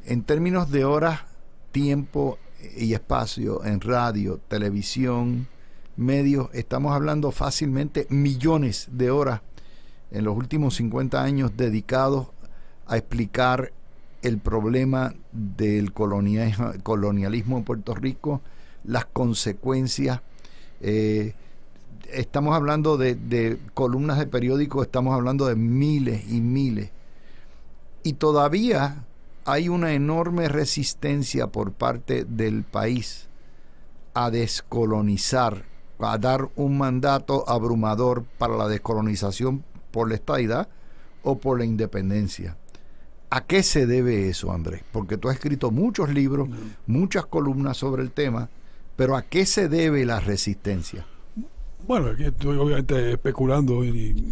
En términos de horas, tiempo y espacio en radio, televisión, medios, estamos hablando fácilmente millones de horas en los últimos 50 años dedicados a explicar el problema del colonialismo en Puerto Rico, las consecuencias. Estamos hablando de columnas de periódicos, estamos hablando de miles y miles. Y todavía hay una enorme resistencia por parte del país a descolonizar, a dar un mandato abrumador para la descolonización por la estadidad o por la independencia. ¿A qué se debe eso, Andrés? Porque tú has escrito muchos libros, muchas columnas sobre el tema, pero ¿a qué se debe la resistencia? Bueno, aquí estoy obviamente especulando y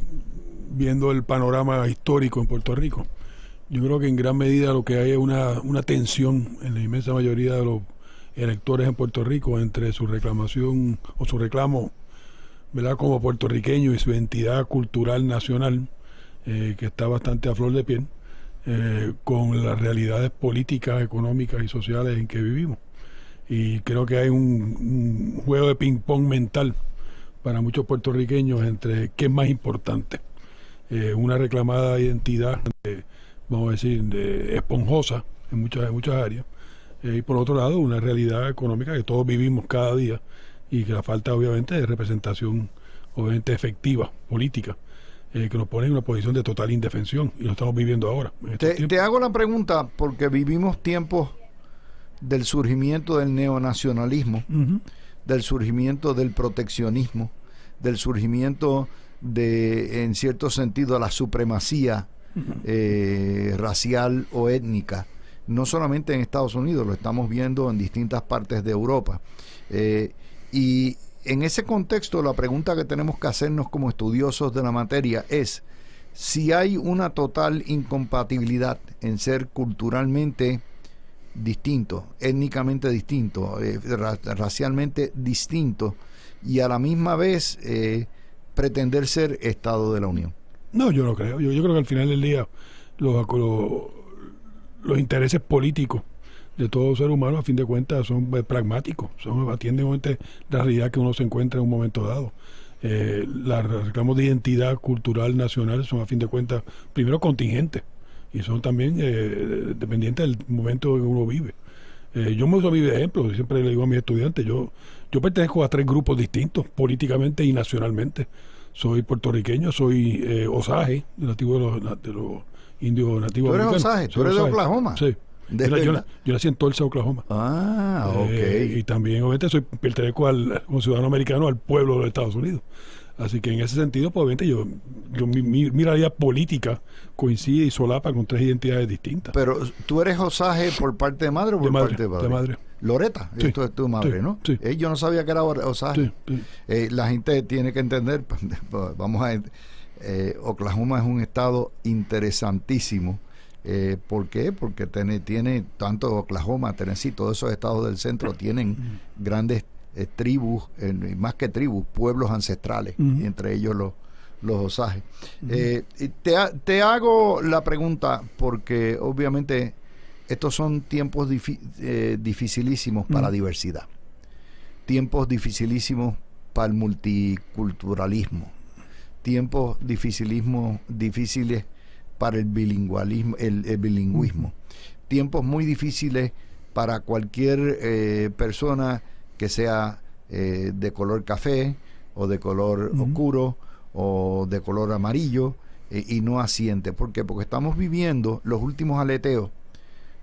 viendo el panorama histórico en Puerto Rico. Yo creo que en gran medida lo que hay es una tensión en la inmensa mayoría de los electores en Puerto Rico entre su reclamación o su reclamo, ¿verdad?, como puertorriqueño y su identidad cultural nacional, que está bastante a flor de piel, con las realidades políticas, económicas y sociales en que vivimos. Y creo que hay un juego de ping-pong mental para muchos puertorriqueños entre qué es más importante. Una reclamada identidad, vamos a decir, esponjosa en muchas áreas, y por otro lado una realidad económica que todos vivimos cada día y que la falta obviamente de representación obviamente efectiva, política, que nos pone en una posición de total indefensión, y lo estamos viviendo ahora. Te hago la pregunta porque vivimos tiempos del surgimiento del neonacionalismo, del surgimiento del proteccionismo, del surgimiento de, en cierto sentido, la supremacía racial o étnica, no solamente en Estados Unidos, lo estamos viendo en distintas partes de Europa. Y en ese contexto, la pregunta que tenemos que hacernos como estudiosos de la materia es si hay una total incompatibilidad en ser culturalmente distinto, étnicamente distinto, racialmente distinto, y a la misma vez pretender ser Estado de la Unión. No, yo no creo. Yo creo que al final del día los intereses políticos de todo ser humano, a fin de cuentas, son pragmáticos, atienden la realidad que uno se encuentra en un momento dado. Los reclamos de identidad cultural nacional son, a fin de cuentas, primero contingentes, y son también dependientes del momento en que uno vive. Yo me uso a mí de ejemplo, siempre le digo a mis estudiantes, yo pertenezco a 3 grupos distintos, políticamente y nacionalmente. Soy puertorriqueño, soy Osage, nativo de los indios nativos americanos. ¿Tú eres Osage? ¿Tú eres de Oklahoma? Sí. Yo nací en Tulsa, Oklahoma. Ah, ok. Y también, obviamente, pertenezco como ciudadano americano al pueblo de los Estados Unidos. Así que en ese sentido, pues, obviamente, mi realidad política coincide y solapa con 3 identidades distintas. Pero, ¿tú eres Osage por parte de madre o por parte de padre? De madre. Loretta, Sí, esto es tu madre, sí, ¿no? sí. Yo no sabía que era Osage. Sí, sí. La gente tiene que entender, Oklahoma es un estado interesantísimo. ¿Por qué? Porque tiene tanto Oklahoma, Tennessee, todos esos estados del centro tienen grandes tribus, más que tribus, pueblos ancestrales, entre ellos los Osage. Te hago la pregunta porque obviamente estos son tiempos dificilísimos para la diversidad, tiempos dificilísimos para el multiculturalismo, tiempos difíciles para el bilingüismo, tiempos muy difíciles para cualquier persona que sea de color café o de color oscuro o de color amarillo y no asiente. ¿Por qué? Porque estamos viviendo los últimos aleteos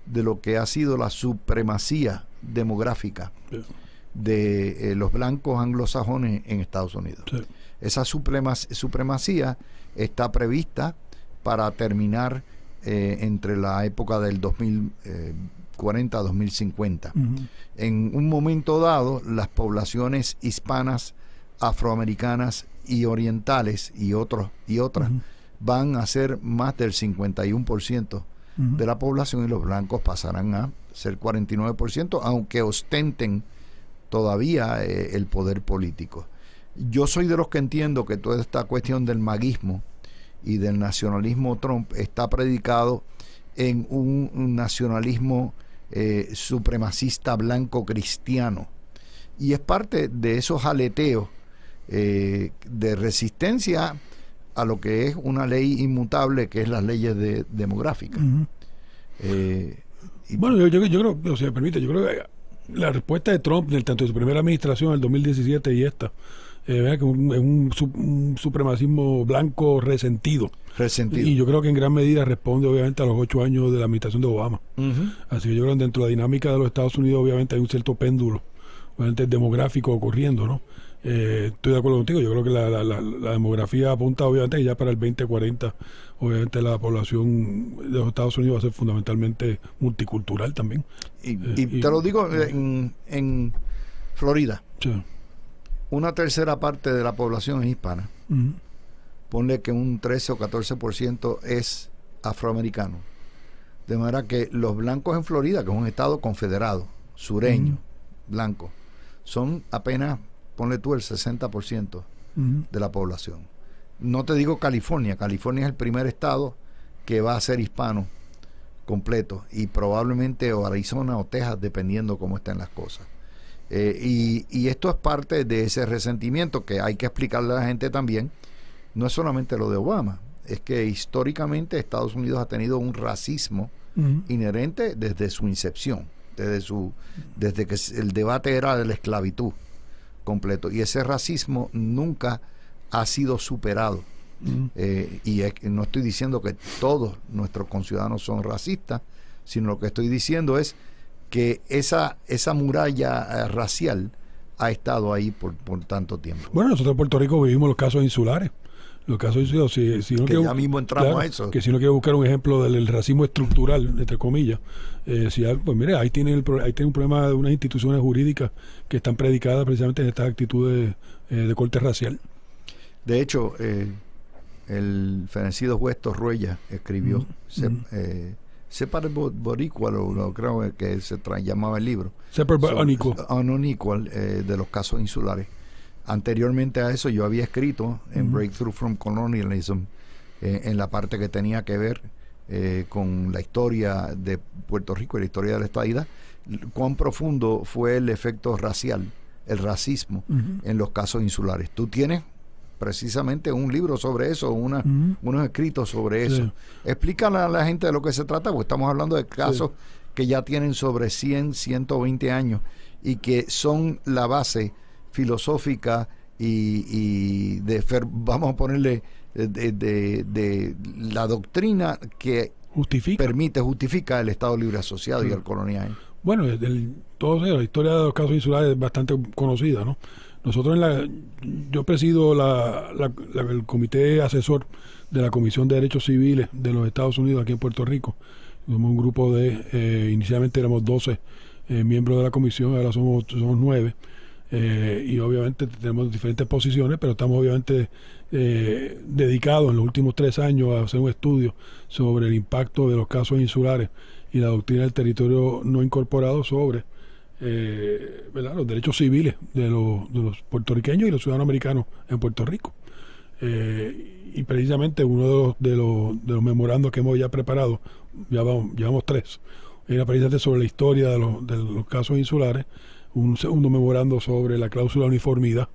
de lo que ha sido la supremacía demográfica de los blancos anglosajones en Estados Unidos. Sí. Esa supremacía está prevista para terminar entre la época del 2040 a 2050. En un momento dado, las poblaciones hispanas, afroamericanas y orientales y otras van a ser más del 51% de la población, y los blancos pasarán a ser 49%, aunque ostenten todavía el poder político. Yo soy de los que entiendo que toda esta cuestión del maguismo y del nacionalismo Trump está predicado en un nacionalismo supremacista blanco cristiano. Y es parte de esos aleteos de resistencia a lo que es una ley inmutable, que es las leyes demográficas. Bueno, yo creo, o sea, permite, yo creo que la respuesta de Trump, tanto de su primera administración, el 2017 y esta, que es un supremacismo blanco resentido. Y yo creo que en gran medida responde obviamente a los 8 años de la administración de Obama. Así que yo creo que dentro de la dinámica de los Estados Unidos obviamente hay un cierto péndulo, obviamente demográfico ocurriendo, ¿no? Estoy de acuerdo contigo, yo creo que la demografía apunta obviamente que ya para el 2040 obviamente la población de los Estados Unidos va a ser fundamentalmente multicultural también. Y te lo digo en Florida. Sí. Una tercera parte de la población es hispana. Ponle que un 13 o 14% es afroamericano. De manera que los blancos en Florida, que es un estado confederado, sureño, blanco, son apenas, ponle tú, el 60% de la población. No te digo California. California es el primer estado que va a ser hispano completo, y probablemente o Arizona o Texas, dependiendo cómo estén las cosas. Y esto es parte de ese resentimiento que hay que explicarle a la gente también. No es solamente lo de Obama, es que históricamente Estados Unidos ha tenido un racismo inherente desde su incepción, desde que el debate era de la esclavitud completo, y ese racismo nunca ha sido superado. Y no estoy diciendo que todos nuestros conciudadanos son racistas, sino lo que estoy diciendo es que esa muralla racial ha estado ahí por tanto tiempo. Bueno, nosotros en Puerto Rico vivimos los casos insulares. Los casos insulares, si uno que ya mismo entramos a eso. Que si uno quiere buscar un ejemplo del racismo estructural, entre comillas, pues mire, ahí tiene un problema de unas instituciones jurídicas que están predicadas precisamente en estas actitudes de corte racial. De hecho, el fenecido juez Torruella escribió Separate but Equal, o creo que se llamaba el libro. Separate but Unequal. Unequal, de los casos insulares. Anteriormente a eso yo había escrito en Breakthrough from Colonialism, en la parte que tenía que ver con la historia de Puerto Rico y la historia de la estadidad, cuán profundo fue el efecto racial, el racismo en los casos insulares. Tú tienes precisamente un libro sobre eso, unos escritos sobre eso. Explícale a la gente de lo que se trata, porque estamos hablando de casos que ya tienen sobre 100, 120 años y que son la base filosófica y vamos a ponerle de la doctrina que justifica el Estado Libre Asociado y el coloniaje. Bueno, la historia de los casos insulares es bastante conocida, ¿no? Nosotros yo presido el comité asesor de la Comisión de Derechos Civiles de los Estados Unidos aquí en Puerto Rico. Somos un grupo inicialmente éramos 12 miembros de la comisión, ahora somos 9. Y obviamente tenemos diferentes posiciones, pero estamos obviamente dedicados en los últimos 3 años a hacer un estudio sobre el impacto de los casos insulares y la doctrina del territorio no incorporado sobre los derechos civiles de los puertorriqueños y los ciudadanos americanos en Puerto Rico. Y precisamente uno de los memorandos que hemos ya preparado, llevamos 3, era precisamente sobre la historia de los casos insulares. Un segundo memorando sobre la cláusula de uniformidad,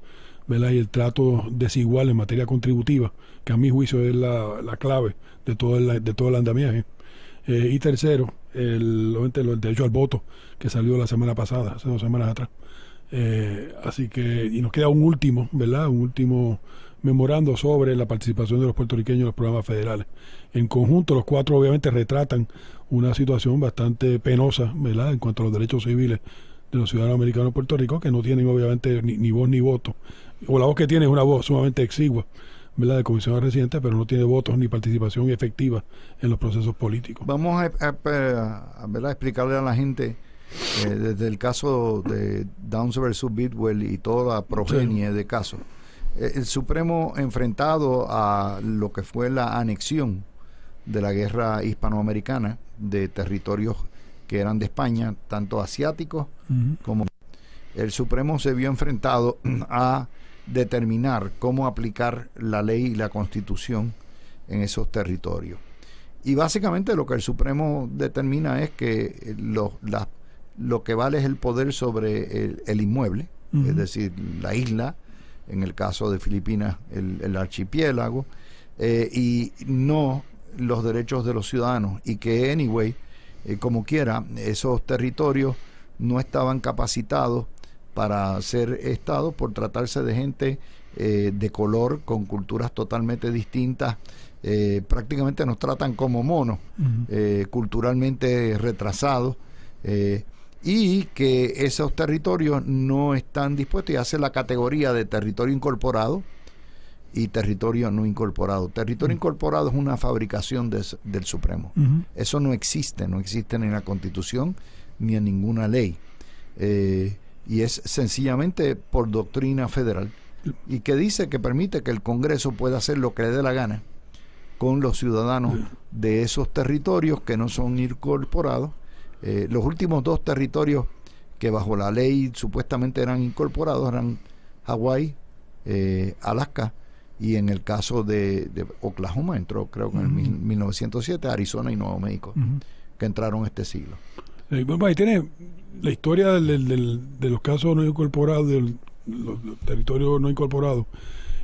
¿verdad? Y el trato desigual en materia contributiva, que a mi juicio es la clave de todo el andamiaje. Y tercero, el derecho al voto, que salió la semana pasada, hace 2 semanas atrás. Así que, y nos queda un último, ¿verdad? Un último memorando sobre la participación de los puertorriqueños en los programas federales. En conjunto, los 4 obviamente retratan una situación bastante penosa, ¿verdad? En cuanto a los derechos civiles de los ciudadanos americanos de Puerto Rico, que no tienen obviamente ni voz ni voto, o la voz que tiene es una voz sumamente exigua, ¿verdad?, de comisiones residentes, pero no tiene votos ni participación efectiva en los procesos políticos. Vamos a explicarle a la gente desde el caso de Downs versus Bidwell y toda la progenie de casos. El Supremo, enfrentado a lo que fue la anexión de la guerra hispanoamericana de territorios que eran de España, tanto asiáticos como... El Supremo se vio enfrentado a determinar cómo aplicar la ley y la Constitución en esos territorios. Y básicamente lo que el Supremo determina es que lo que vale es el poder sobre el inmueble, es decir, la isla, en el caso de Filipinas, el archipiélago, y no los derechos de los ciudadanos, y que anyway, como quiera, esos territorios no estaban capacitados para ser estados por tratarse de gente de color, con culturas totalmente distintas. Prácticamente nos tratan como monos, culturalmente retrasados, y que esos territorios no están dispuestos, y hace la categoría de territorio incorporado y territorio no incorporado. Territorio incorporado es una fabricación del Supremo. Eso no existe ni en la Constitución ni en ninguna ley, y es sencillamente por doctrina federal, y que dice que permite que el Congreso pueda hacer lo que le dé la gana con los ciudadanos de esos territorios que no son incorporados. Los últimos 2 territorios que bajo la ley supuestamente eran incorporados eran Hawái, Alaska, y en el caso de Oklahoma entró, creo que en el 1907, Arizona y Nuevo México, que entraron este siglo. Bueno, ahí tiene la historia de los casos no incorporados, de los territorios no incorporados.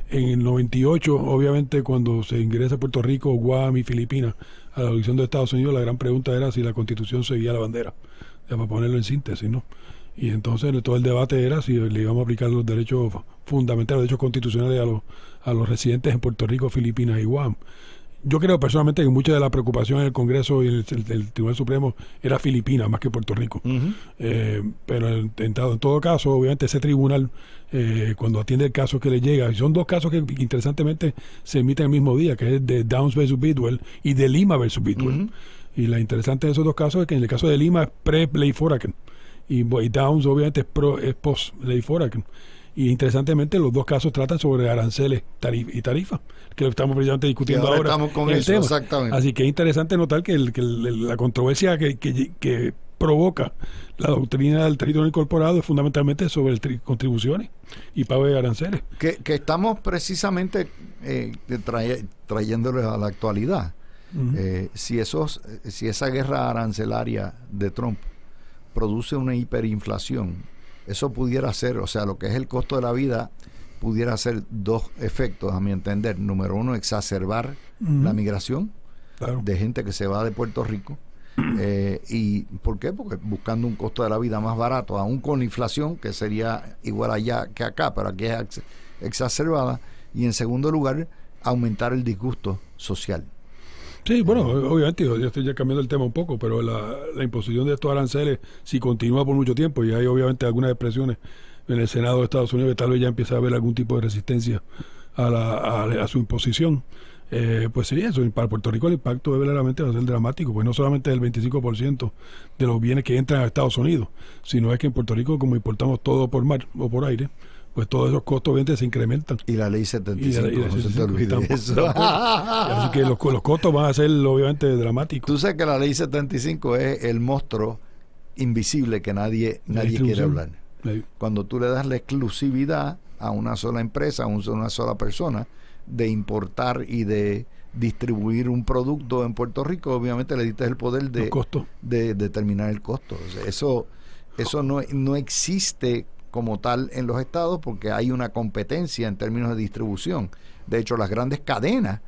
En el 98, obviamente, cuando se ingresa a Puerto Rico, Guam y Filipinas a la jurisdicción de Estados Unidos, la gran pregunta era si la Constitución seguía la bandera, para ponerlo en síntesis, ¿no? Y entonces todo el debate era si le íbamos a aplicar los derechos fundamentales, los derechos constitucionales a los residentes en Puerto Rico, Filipinas y Guam. Yo creo personalmente que mucha de la preocupación en el Congreso y en el Tribunal Supremo era Filipinas más que Puerto Rico. Pero en todo caso, obviamente ese tribunal, cuando atiende el caso que le llega, y son 2 casos que interesantemente se emiten el mismo día, que es de Downs versus Bidwell y de Lima versus Bidwell. Y lo interesante de esos 2 casos es que en el caso de Lima es pre-Ley Foraker, y Downs obviamente es post-Ley Foraker. Y interesantemente los 2 casos tratan sobre aranceles y tarifas, que lo estamos precisamente discutiendo ahora. Estamos con eso, tema. exactamente. Así que es interesante notar que la controversia que provoca la doctrina del territorio incorporado es fundamentalmente sobre contribuciones y pago de aranceles. Que estamos precisamente trayéndoles a la actualidad. Si esa guerra arancelaria de Trump produce una hiperinflación, eso pudiera ser, o sea, lo que es el costo de la vida, pudiera ser 2 efectos, a mi entender. Número 1, exacerbar la migración de gente que se va de Puerto Rico. ¿Y por qué? Porque buscando un costo de la vida más barato, aún con la inflación, que sería igual allá que acá, pero aquí es exacerbada. Y en segundo lugar, aumentar el disgusto social. Sí, bueno, obviamente, yo estoy ya cambiando el tema un poco, pero la imposición de estos aranceles, si continúa por mucho tiempo, y hay obviamente algunas expresiones en el Senado de Estados Unidos que tal vez ya empieza a haber algún tipo de resistencia a su imposición, pues sí, eso, para Puerto Rico el impacto verdaderamente va a ser dramático, pues no solamente el 25% de los bienes que entran a Estados Unidos, sino es que en Puerto Rico, como importamos todo por mar o por aire, pues todos esos costos obviamente se incrementan. Y la ley 75, no se te olvide eso. Así que los costos van a ser obviamente dramáticos. Tú sabes que la ley 75 es el monstruo invisible que nadie quiere hablar. Cuando tú le das la exclusividad a una sola empresa, a una sola persona, de importar y de distribuir un producto en Puerto Rico, obviamente le diste el poder de determinar el costo. O sea, eso no existe como tal en los estados, porque hay una competencia en términos de distribución. De hecho, las grandes cadenas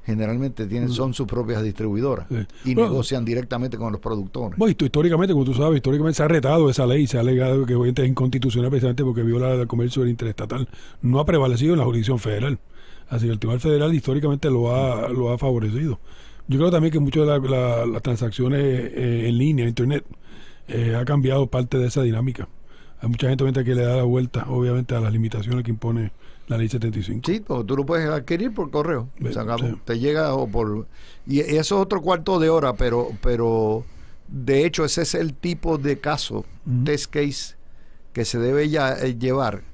generalmente son sus propias distribuidoras y negocian directamente con los productores. Bueno, históricamente, como tú sabes, se ha retado esa ley, se ha alegado que obviamente es inconstitucional precisamente porque viola el comercio interestatal. No ha prevalecido en la jurisdicción federal. Así que el Tribunal Federal históricamente lo ha favorecido. Yo creo también que muchas de las transacciones en línea, internet, ha cambiado parte de esa dinámica. Hay mucha gente que le da la vuelta, obviamente, a las limitaciones que impone la ley 75. Sí, porque tú lo puedes adquirir por correo. Sí. Te llega o por... Y eso es otro cuarto de hora, pero de hecho ese es el tipo de caso, test case, que se debe ya llevar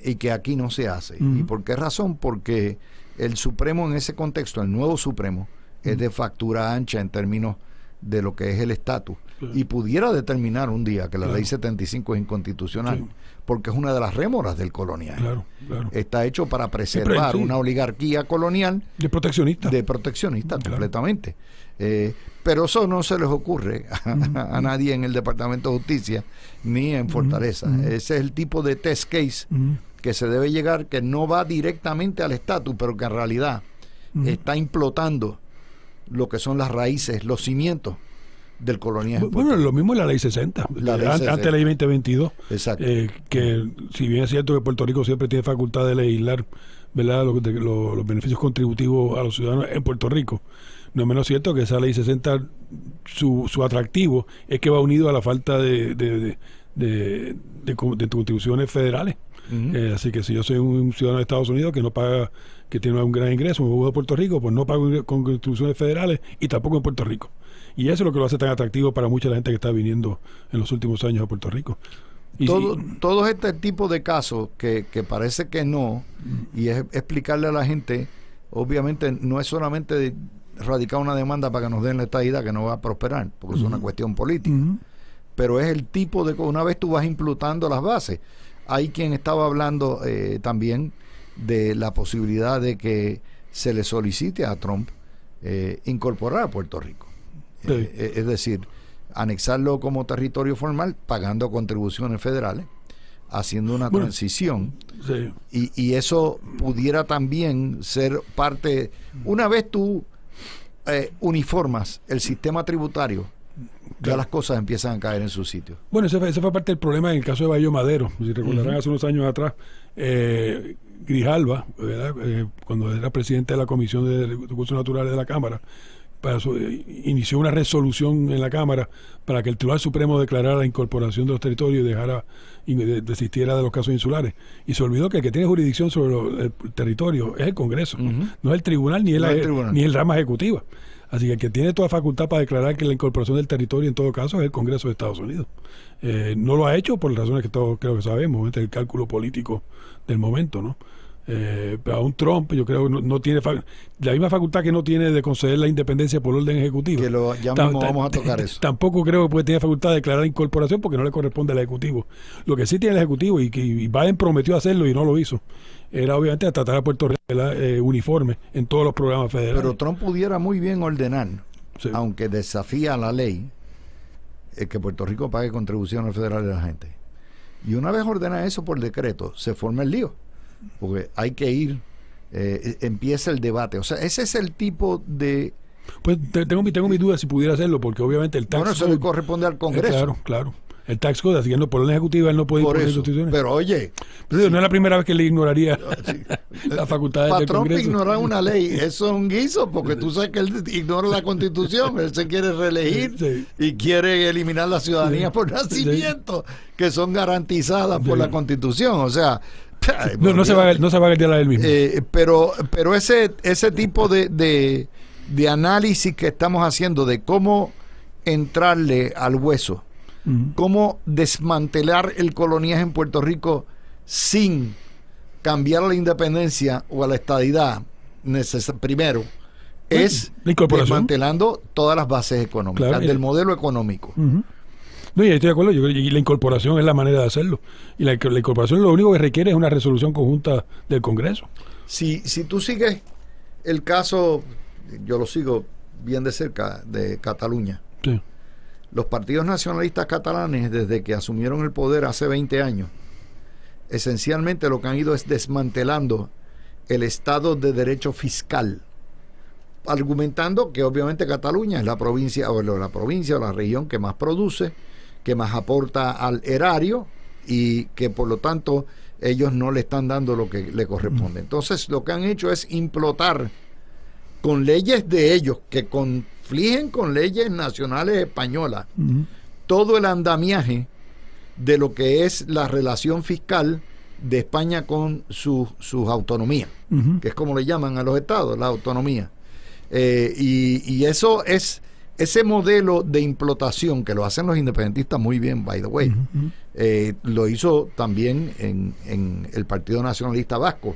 y que aquí no se hace. ¿Y por qué razón? Porque el Supremo en ese contexto, el nuevo Supremo, es de factura ancha en términos de lo que es el estatus, y pudiera determinar un día que la ley 75 es inconstitucional, porque es una de las rémoras del colonial. Está hecho para preservar una oligarquía colonial de proteccionista completamente. Pero eso no se les ocurre a nadie en el Departamento de Justicia ni en Fortaleza. Ese es el tipo de test case que se debe llegar, que no va directamente al estatus, pero que en realidad está implotando lo que son las raíces, los cimientos del colonialismo. Bueno, lo mismo es la ley 60, antes de la ley 2022. Exacto. Que si bien es cierto que Puerto Rico siempre tiene facultad de legislar, ¿verdad?, los beneficios contributivos a los ciudadanos en Puerto Rico, no es menos cierto que esa ley 60, su atractivo es que va unido a la falta de contribuciones federales. Así que si yo soy un ciudadano de Estados Unidos que no paga, que tiene un gran ingreso, me voy a Puerto Rico, pues no pago con contribuciones federales y tampoco en Puerto Rico. Y eso es lo que lo hace tan atractivo para mucha gente que está viniendo en los últimos años a Puerto Rico. Todo este tipo de casos que parece que no, y es explicarle a la gente, obviamente no es solamente radicar una demanda para que nos den la estadidad, que no va a prosperar, porque es una cuestión política, pero es el tipo de, una vez tú vas implotando las bases. Hay quien estaba hablando también de la posibilidad de que se le solicite a Trump incorporar a Puerto Rico. Es decir, anexarlo como territorio formal, pagando contribuciones federales, haciendo una transición. Y eso pudiera también ser parte, una vez tú uniformas el sistema tributario, ya las cosas empiezan a caer en su sitio. Bueno, ese fue parte del problema en el caso de Bayo Madero. Si recordarán, hace unos años atrás, Grijalva, ¿verdad?, cuando era presidente de la Comisión de Recursos Naturales de la Cámara, inició una resolución en la Cámara para que el Tribunal Supremo declarara la incorporación de los territorios y desistiera de los casos insulares. Y se olvidó que el que tiene jurisdicción sobre el territorio es el Congreso, no es el tribunal ni el rama ejecutiva. Así que el que tiene toda facultad para declarar que la incorporación del territorio en todo caso es el Congreso de Estados Unidos. No lo ha hecho por razones que todos creo que sabemos, el cálculo político del momento, ¿no? Pero aún Trump, yo creo, no tiene la misma facultad que no tiene de conceder la independencia por orden ejecutivo. Que ya mismo vamos a tocar eso. Tampoco creo que tiene facultad de declarar incorporación porque no le corresponde al Ejecutivo. Lo que sí tiene el Ejecutivo, y Biden prometió hacerlo y no lo hizo, era obviamente tratar a Puerto Rico uniforme en todos los programas federales. Pero Trump pudiera muy bien ordenar, aunque desafía la ley, que Puerto Rico pague contribuciones federales a la gente. Y una vez ordena eso por decreto, se forma el lío. Porque hay que ir, empieza el debate. O sea, ese es el tipo de... Pues tengo mis dudas si pudiera hacerlo, porque obviamente el tax code... Bueno, eso le corresponde al Congreso. Claro. El tax code, así que por orden ejecutiva él no puede imponer sustituciones. Pero oye... Pero no es la primera vez que le ignoraría la facultad del Congreso. Para Trump ignorar una ley, eso es un guiso, porque tú sabes que él ignora la Constitución, él se quiere reelegir y quiere eliminar la ciudadanía por nacimiento, que son garantizadas por la Constitución. O sea... No se va a guiar a él mismo. Pero ese tipo de análisis que estamos haciendo de cómo entrarle al hueso, cómo desmantelar el coloniaje en Puerto Rico sin cambiar a la independencia o a la estadidad, primero, es desmantelando todas las bases económicas del modelo económico. No, y estoy de acuerdo, y la incorporación es la manera de hacerlo. Y la incorporación lo único que requiere es una resolución conjunta del Congreso. Si tú sigues el caso, yo lo sigo bien de cerca, de Cataluña. Sí. Los partidos nacionalistas catalanes, desde que asumieron el poder hace 20 años, esencialmente lo que han ido es desmantelando el Estado de Derecho Fiscal, argumentando que obviamente Cataluña es la provincia o la región que más produce, que más aporta al erario y que por lo tanto ellos no le están dando lo que le corresponde. Entonces lo que han hecho es implotar con leyes de ellos que confligen con leyes nacionales españolas todo el andamiaje de lo que es la relación fiscal de España con sus autonomías, que es como le llaman a los estados, la autonomía. Y eso es ese modelo de implotación que lo hacen los independentistas muy bien, by the way. Lo hizo también en el Partido Nacionalista Vasco,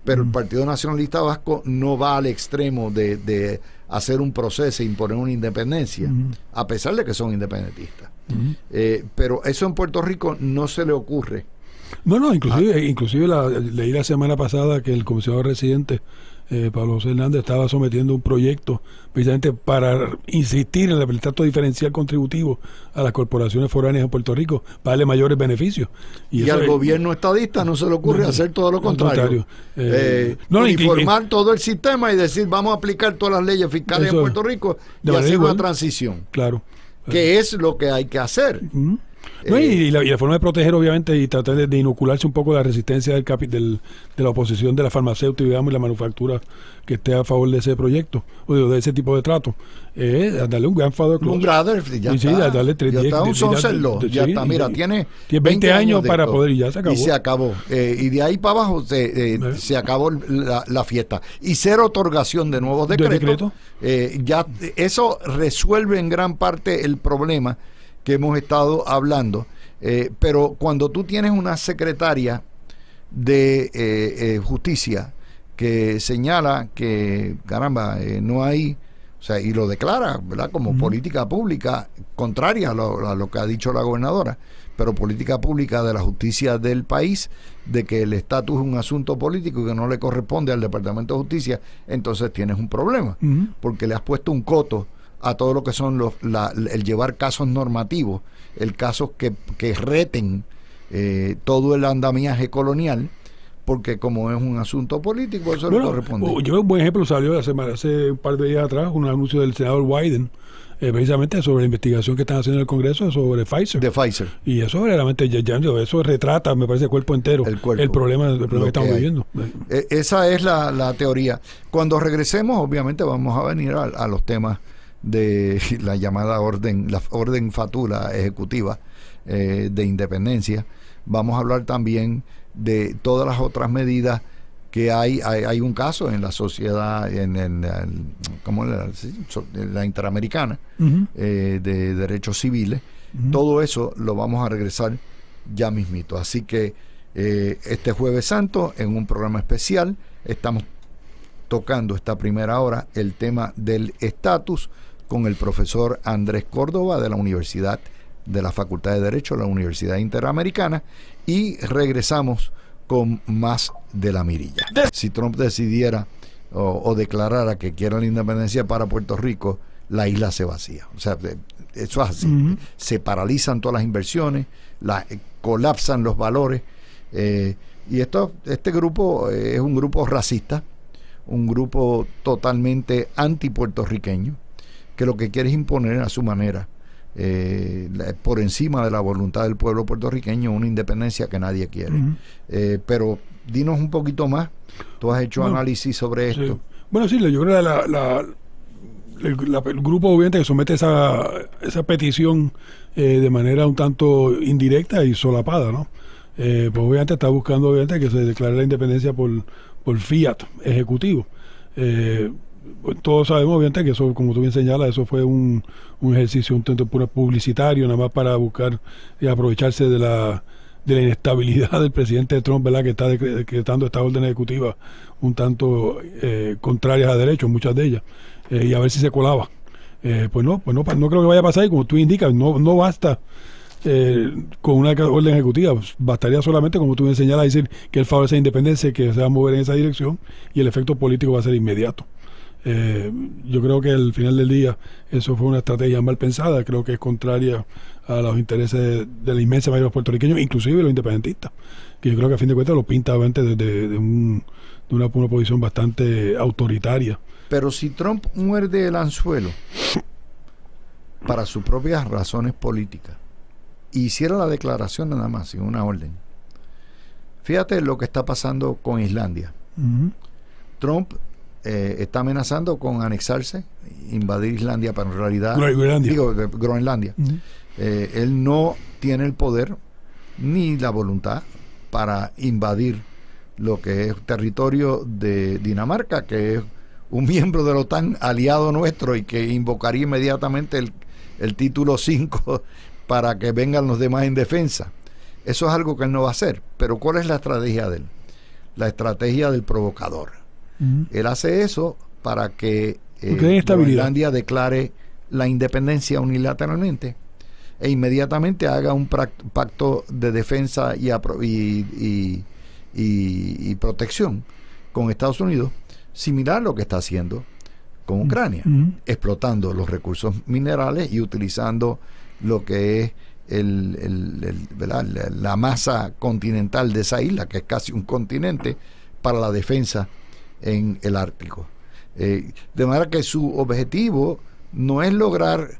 pero el Partido Nacionalista Vasco no va al extremo de hacer un proceso e imponer una independencia, a pesar de que son independentistas. Pero eso en Puerto Rico no se le ocurre. No, inclusive leí la semana pasada que el comisionado residente Pablo José Hernández estaba sometiendo un proyecto precisamente para insistir en el trato diferencial contributivo a las corporaciones foráneas en Puerto Rico para darle mayores beneficios. Y al gobierno estadista no se le ocurre hacer todo lo contrario. Uniformar todo el sistema y decir vamos a aplicar todas las leyes fiscales en Puerto Rico y hacer una transición. Claro. Que es lo que hay que hacer. Y la forma de proteger, obviamente, y tratar de inocularse un poco la resistencia de la oposición de la farmacéutica, digamos, y la manufactura que esté a favor de ese proyecto, o de ese tipo de trato. Darle un grandfather clause. Un grandfather, ya está. Darle ya está un sunset law, ya está. Mira, tiene 20 años para poder, y ya se acabó. Y se acabó. Y de ahí para abajo se acabó la fiesta. Y cero otorgación de nuevos decretos. Ya eso resuelve en gran parte el problema que hemos estado hablando, pero cuando tú tienes una secretaria de justicia que señala que, caramba, no hay, o sea, y lo declara, ¿verdad?, como política pública contraria a lo que ha dicho la gobernadora, pero política pública de la justicia del país, de que el estatus es un asunto político y que no le corresponde al Departamento de Justicia, entonces tienes un problema, porque le has puesto un coto a todo lo que son el llevar casos normativos, el caso que reten todo el andamiaje colonial, porque como es un asunto político, eso le corresponde. Yo un buen ejemplo salió hace un par de días atrás, un anuncio del senador Wyden, precisamente sobre la investigación que están haciendo en el Congreso sobre Pfizer. De Pfizer. Y eso realmente, eso retrata, me parece, el cuerpo entero, el problema que estamos viviendo. Esa es la teoría. Cuando regresemos, obviamente, vamos a venir a los temas de la llamada la orden fatula ejecutiva de independencia. Vamos a hablar también de todas las otras medidas que hay un caso en la sociedad, en la interamericana, de derechos civiles. Todo eso lo vamos a regresar ya mismito. Así que este Jueves Santo, en un programa especial, estamos tocando esta primera hora el tema del estatus con el profesor Andrés Córdoba de la Universidad de la Facultad de Derecho de la Universidad Interamericana, y regresamos con más de La Mirilla. Si Trump decidiera o declarara que quiere la independencia para Puerto Rico, la isla se vacía. O sea, eso es así. Se paralizan todas las inversiones, colapsan los valores. Y este grupo es un grupo racista, un grupo totalmente antipuertorriqueño, que lo que quiere es imponer a su manera, por encima de la voluntad del pueblo puertorriqueño, una independencia que nadie quiere. Pero dinos un poquito más. Tú has hecho análisis sobre esto. Sí. Bueno, sí, yo creo que el grupo obviamente que somete esa petición de manera un tanto indirecta y solapada, ¿no? Pues obviamente está buscando obviamente que se declare la independencia por fiat ejecutivo. Todos sabemos obviamente que eso, como tú bien señalas, eso fue un ejercicio un tanto puro publicitario, nada más para buscar y aprovecharse de la inestabilidad del presidente Trump, ¿verdad?, que está decretando estas órdenes ejecutivas un tanto contrarias a derechos, muchas de ellas, y a ver si se colaba. Pues no creo que vaya a pasar, y como tú indicas, no basta con una orden ejecutiva, bastaría solamente, como tú me señalas, decir que él favorece la independencia, que se va a mover en esa dirección, y el efecto político va a ser inmediato. Yo creo que al final del día eso fue una estrategia mal pensada, creo que es contraria a los intereses de la inmensa mayoría de los puertorriqueños, inclusive los independentistas, que yo creo que a fin de cuentas lo pinta obviamente de una posición bastante autoritaria. Pero si Trump muerde el anzuelo para sus propias razones políticas, hiciera la declaración nada más, sin una orden, fíjate lo que está pasando con Islandia. Trump está amenazando con anexarse, invadir Islandia, pero en realidad Groenlandia. Él no tiene el poder ni la voluntad para invadir lo que es territorio de Dinamarca, que es un miembro de la OTAN, aliado nuestro, y que invocaría inmediatamente el título 5 para que vengan los demás en defensa. Eso es algo que él no va a hacer. Pero ¿cuál es la estrategia de él? La estrategia del provocador. Él hace eso para que Groenlandia declare la independencia unilateralmente e inmediatamente haga un pacto de defensa y protección con Estados Unidos, similar a lo que está haciendo con Ucrania, explotando los recursos minerales y utilizando lo que es la masa continental de esa isla, que es casi un continente, para la defensa en el Ártico. De manera que su objetivo no es lograr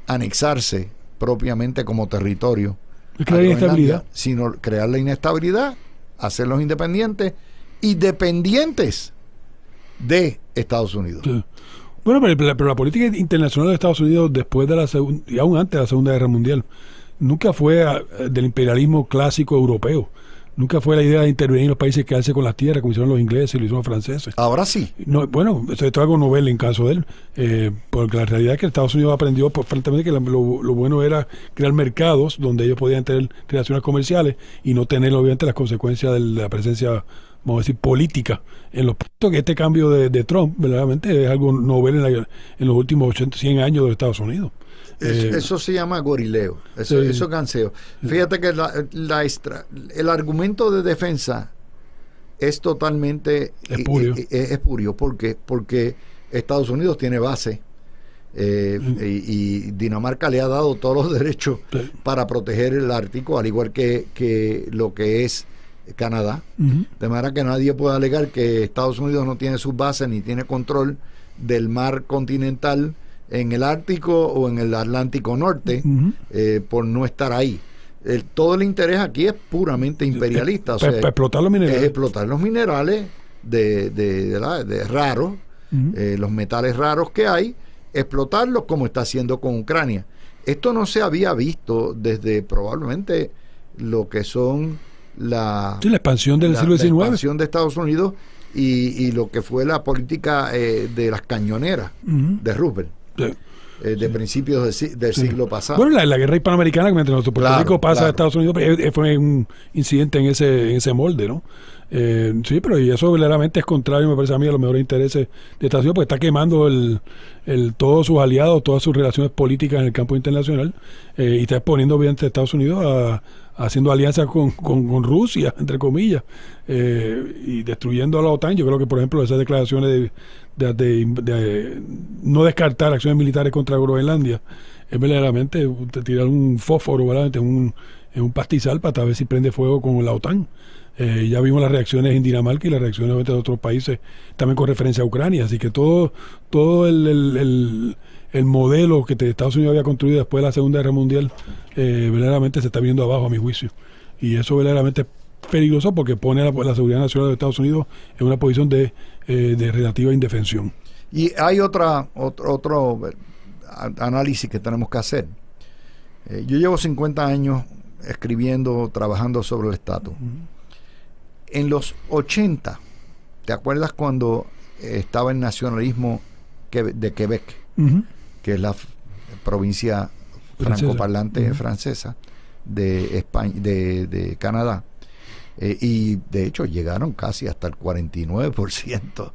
anexarse propiamente como territorio a Groenlandia, sino crear la inestabilidad, hacerlos independientes y dependientes de Estados Unidos. Sí. Bueno, pero la política internacional de Estados Unidos después de la segunda, y aún antes de la Segunda Guerra Mundial, nunca fue del imperialismo clásico europeo. Nunca fue la idea de intervenir en los países, quedarse con las tierras, como hicieron los ingleses y lo hicieron los franceses. Ahora sí. No, bueno, esto es algo novel en caso de él, porque la realidad es que Estados Unidos aprendió, francamente, que lo bueno era crear mercados donde ellos podían tener relaciones comerciales y no tener, obviamente, las consecuencias de la presencia, vamos a decir, política en los puntos. Que este cambio de Trump, verdaderamente, es algo novel en los últimos 80, 100 años de los Estados Unidos. Eso se llama gorileo, eso canseo. Fíjate que el argumento de defensa es totalmente espurio, porque Estados Unidos tiene base y Dinamarca le ha dado todos los derechos para proteger el Ártico, al igual que lo que es Canadá. De manera que nadie puede alegar que Estados Unidos no tiene sus bases ni tiene control del mar continental en el Ártico o en el Atlántico Norte, por no estar ahí. Todo el interés aquí es puramente imperialista. O sea, explotar los minerales. Es explotar los minerales de raros, los metales raros que hay, explotarlos como está haciendo con Ucrania. Esto no se había visto desde probablemente lo que son la expansión del siglo XIX. La expansión de Estados Unidos y lo que fue la política de las cañoneras de Roosevelt. De principios del siglo pasado. Bueno, la guerra hispanoamericana, que mientras Puerto Rico pasa a Estados Unidos, fue un incidente en ese molde, ¿no? Sí, pero y eso verdaderamente es contrario, me parece a mí, a los mejores intereses de Estados Unidos, porque está quemando todos sus aliados, todas sus relaciones políticas en el campo internacional, y está exponiendo obviamente a Estados Unidos haciendo alianzas con Rusia, entre comillas, y destruyendo a la OTAN. Yo creo que, por ejemplo, esas declaraciones de no descartar acciones militares contra Groenlandia es verdaderamente tirar un fósforo, verdaderamente en un pastizal para ver si prende fuego con la OTAN. Ya vimos las reacciones en Dinamarca y las reacciones de otros países también con referencia a Ucrania, así que todo el modelo que Estados Unidos había construido después de la Segunda Guerra Mundial verdaderamente se está viendo abajo, a mi juicio, y eso verdaderamente es peligroso porque pone a la seguridad nacional de Estados Unidos en una posición de relativa indefensión. Y hay otro análisis que tenemos que hacer. Yo llevo 50 años escribiendo, trabajando sobre el estatus. En los 80, ¿te acuerdas cuando estaba el nacionalismo de Quebec, que es la provincia francoparlante francesa de España, de Canadá? Y de hecho llegaron casi hasta el 49%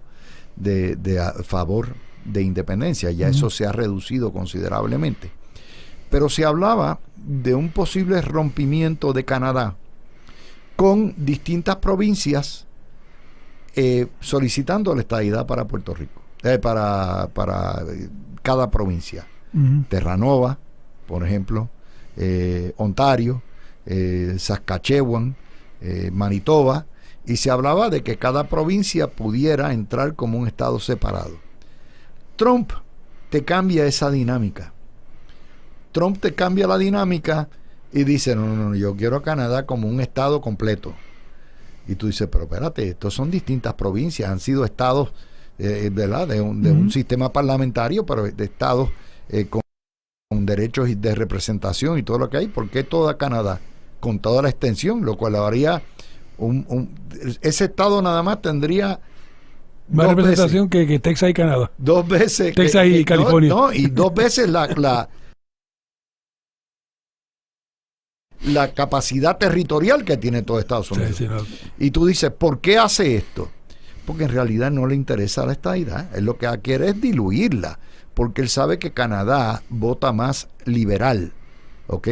de a favor de independencia. Ya eso se ha reducido considerablemente. Pero se hablaba de un posible rompimiento de Canadá con distintas provincias solicitando la estadidad para Puerto Rico, para cada provincia. Terranova, por ejemplo, Ontario, Saskatchewan, Manitoba, y se hablaba de que cada provincia pudiera entrar como un estado separado. Trump te cambia esa dinámica. Trump te cambia la dinámica y dice, no, yo quiero a Canadá como un estado completo. Y tú dices, pero espérate, estos son distintas provincias, han sido estados, ¿verdad? De un sistema parlamentario, pero de estados con derechos de representación y todo lo que hay. ¿Por qué toda Canadá? Con toda la extensión, lo cual haría ese estado nada más tendría más representación que Texas y Canadá. 2 veces Texas y California. Y 2 veces la capacidad territorial que tiene todo Estados Unidos. Sí, no. Y tú dices, ¿por qué hace esto? porque en realidad no le interesa la estadidad. Él lo que quiere es diluirla, porque él sabe que Canadá vota más liberal, ¿ok?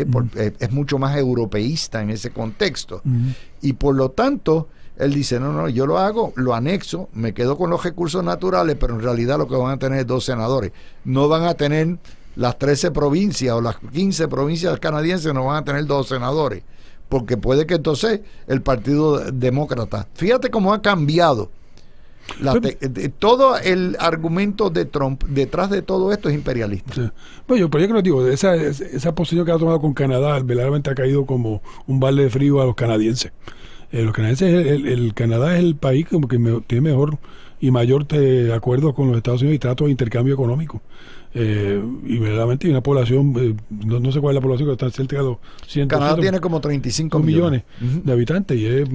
Es mucho más europeísta en ese contexto. Y por lo tanto, él dice, no, yo lo hago, lo anexo, me quedo con los recursos naturales, pero en realidad lo que van a tener es 2 senadores. No van a tener las 13 provincias o las 15 provincias canadienses, no van a tener 2 senadores, porque puede que entonces el Partido Demócrata, fíjate cómo ha cambiado. Todo el argumento de Trump detrás de todo esto es imperialista. Sí. Bueno, yo creo, digo, esa posición que ha tomado con Canadá verdaderamente ha caído como un balde de frío a los canadienses. Los canadienses, el Canadá es el país como que tiene mejor y mayor acuerdo con los Estados Unidos y trato de intercambio económico. Y verdaderamente hay una población, no sé cuál es la población, que está cerca de los 100. Canadá tiene como 35 millones de habitantes y es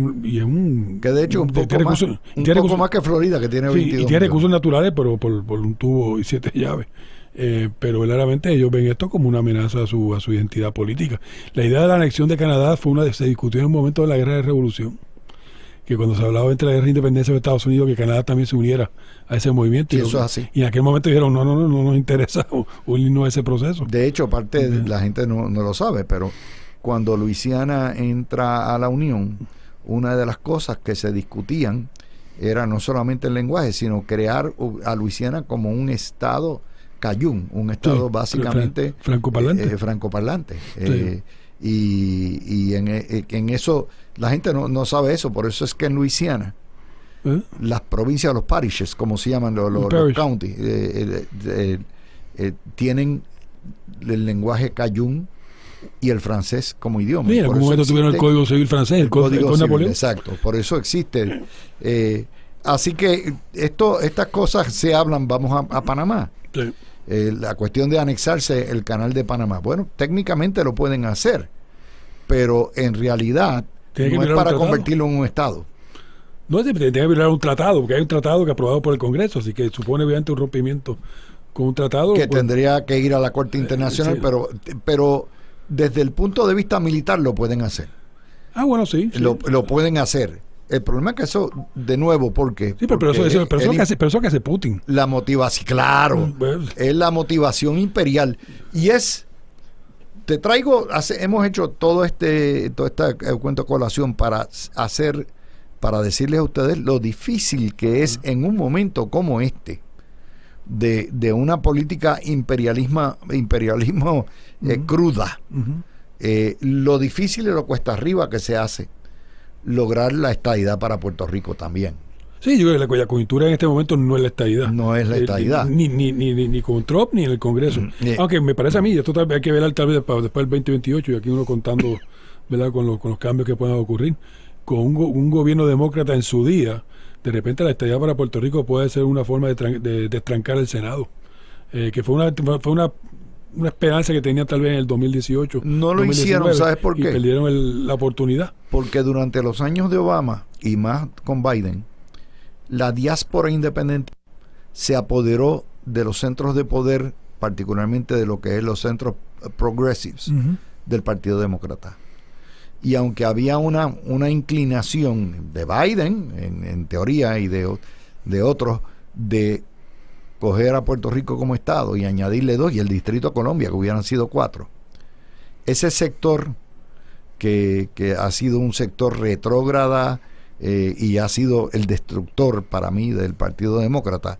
un... Que de hecho un poco más que Florida, que tiene 22 y tiene recursos naturales, pero por un tubo y 7 llaves. Pero verdaderamente ellos ven esto como una amenaza a su identidad política. La idea de la anexión de Canadá se discutió en un momento de la Guerra de Revolución, que cuando se hablaba entre la guerra de independencia de Estados Unidos, que Canadá también se uniera a ese movimiento. Sí, eso es así. Y en aquel momento dijeron, no nos interesa unirnos a ese proceso. De hecho, la gente no lo sabe, pero cuando Luisiana entra a la Unión, una de las cosas que se discutían era no solamente el lenguaje, sino crear a Luisiana como un estado cajún, un estado básicamente francoparlante. Sí. Y en eso la gente no sabe eso, por eso es que en Luisiana las provincias, los parishes, como se llaman los counties, tienen el lenguaje cajún y el francés como idioma. Sí, en algún momento tuvieron el Código Civil francés, el Código Napoleón. Exacto, por eso existe. Así que estas cosas se hablan, vamos a Panamá. Sí. La cuestión de anexarse el canal de Panamá. Bueno, técnicamente lo pueden hacer, pero en realidad no es para convertirlo en un estado. No, tiene que violar un tratado, porque hay un tratado que aprobado por el Congreso, así que supone obviamente un rompimiento con un tratado que tendría que ir a la Corte Internacional, sí. pero desde el punto de vista militar lo pueden hacer. Bueno, sí. Lo pueden hacer. El problema es que eso, de nuevo, porque... Sí, pero eso que hace Putin. La motivación, claro, es la motivación imperial. Y hemos hecho todo este cuento de colación para decirles a ustedes lo difícil que es en un momento como este, de una política imperialismo cruda, lo difícil y lo cuesta arriba que se hace lograr la estadidad para Puerto Rico también. Sí, yo creo que la coyuntura en este momento no es la estadidad. No es la estadidad. Ni con Trump ni en el Congreso. Aunque me parece a mí, esto hay que ver tal vez después del 2028, y aquí uno contando, ¿verdad?, con los cambios que puedan ocurrir. Con un gobierno demócrata en su día, de repente la estadidad para Puerto Rico puede ser una forma de destrancar el Senado. Que fue una esperanza que tenían tal vez en el 2018. No lo hicieron, ¿sabes por qué? Y perdieron la oportunidad. Porque durante los años de Obama, y más con Biden, la diáspora independiente se apoderó de los centros de poder, particularmente de lo que es los centros progressives del Partido Demócrata. Y aunque había una inclinación de Biden, en teoría, y de otros, de coger a Puerto Rico como estado y añadirle 2, y el Distrito Colombia, que hubieran sido 4. Ese sector que ha sido un sector retrógrada y ha sido el destructor para mí del Partido Demócrata,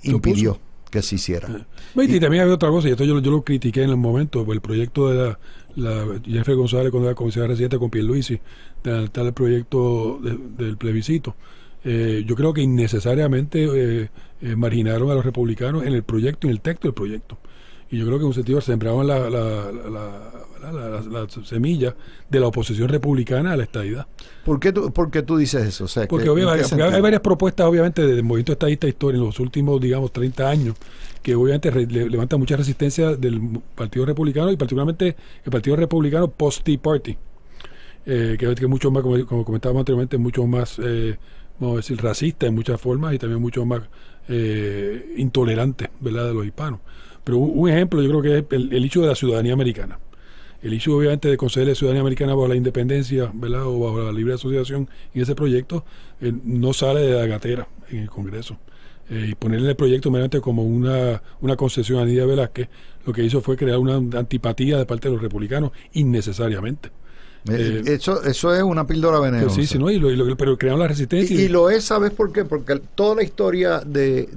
impidió que se hiciera. Y también había otra cosa, y esto yo lo critiqué en el momento, el proyecto de la Jeffrey González cuando era comisionado residente con Pierluisi, de tal proyecto del plebiscito. Yo creo que innecesariamente marginaron a los republicanos en el proyecto y en el texto del proyecto. Y yo creo que en un sentido sembraban la semilla de la oposición republicana a la estadidad. ¿Por qué tú dices eso? O sea, porque hay varias propuestas, obviamente, del movimiento estadista histórico en los últimos, 30 años, que obviamente levantan mucha resistencia del Partido Republicano, y particularmente el Partido Republicano post-Tea Party, que es mucho más, como comentábamos anteriormente, mucho más... vamos a decir, racista en muchas formas, y también mucho más intolerante, ¿verdad?, de los hispanos. Pero un ejemplo, yo creo que es el hecho de la ciudadanía americana. el issue obviamente de concederle ciudadanía americana bajo la independencia, ¿verdad? O bajo la libre asociación en ese proyecto, no sale de la gatera en el Congreso. Y ponerle el proyecto meramente como una concesión a Nidia Velázquez, lo que hizo fue crear una antipatía de parte de los republicanos innecesariamente. Eso es una píldora venenosa. Sí, ¿no? Pero crearon la resistencia. Y lo es, ¿sabes por qué? Porque toda la historia de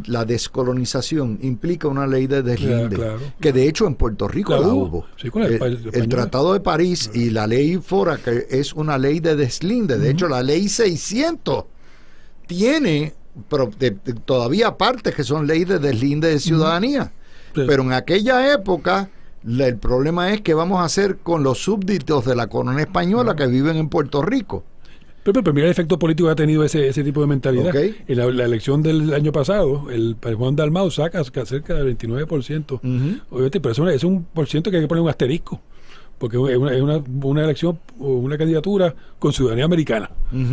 la descolonización implica una ley de deslinde, que de hecho en Puerto Rico la hubo. Sí, con el Tratado de París y la ley Fora, que es una ley de deslinde. De hecho, la ley 600 tiene todavía partes que son ley de deslinde de ciudadanía. Sí. Pero en aquella época el problema es qué vamos a hacer con los súbditos de la corona española que viven en Puerto Rico. Pero mira el efecto político que ha tenido ese tipo de mentalidad. Okay. En la elección del año pasado, el Juan Dalmau saca cerca del 29%. Obviamente, pero eso es un por ciento que hay que poner un asterisco, porque es una elección o una candidatura con ciudadanía americana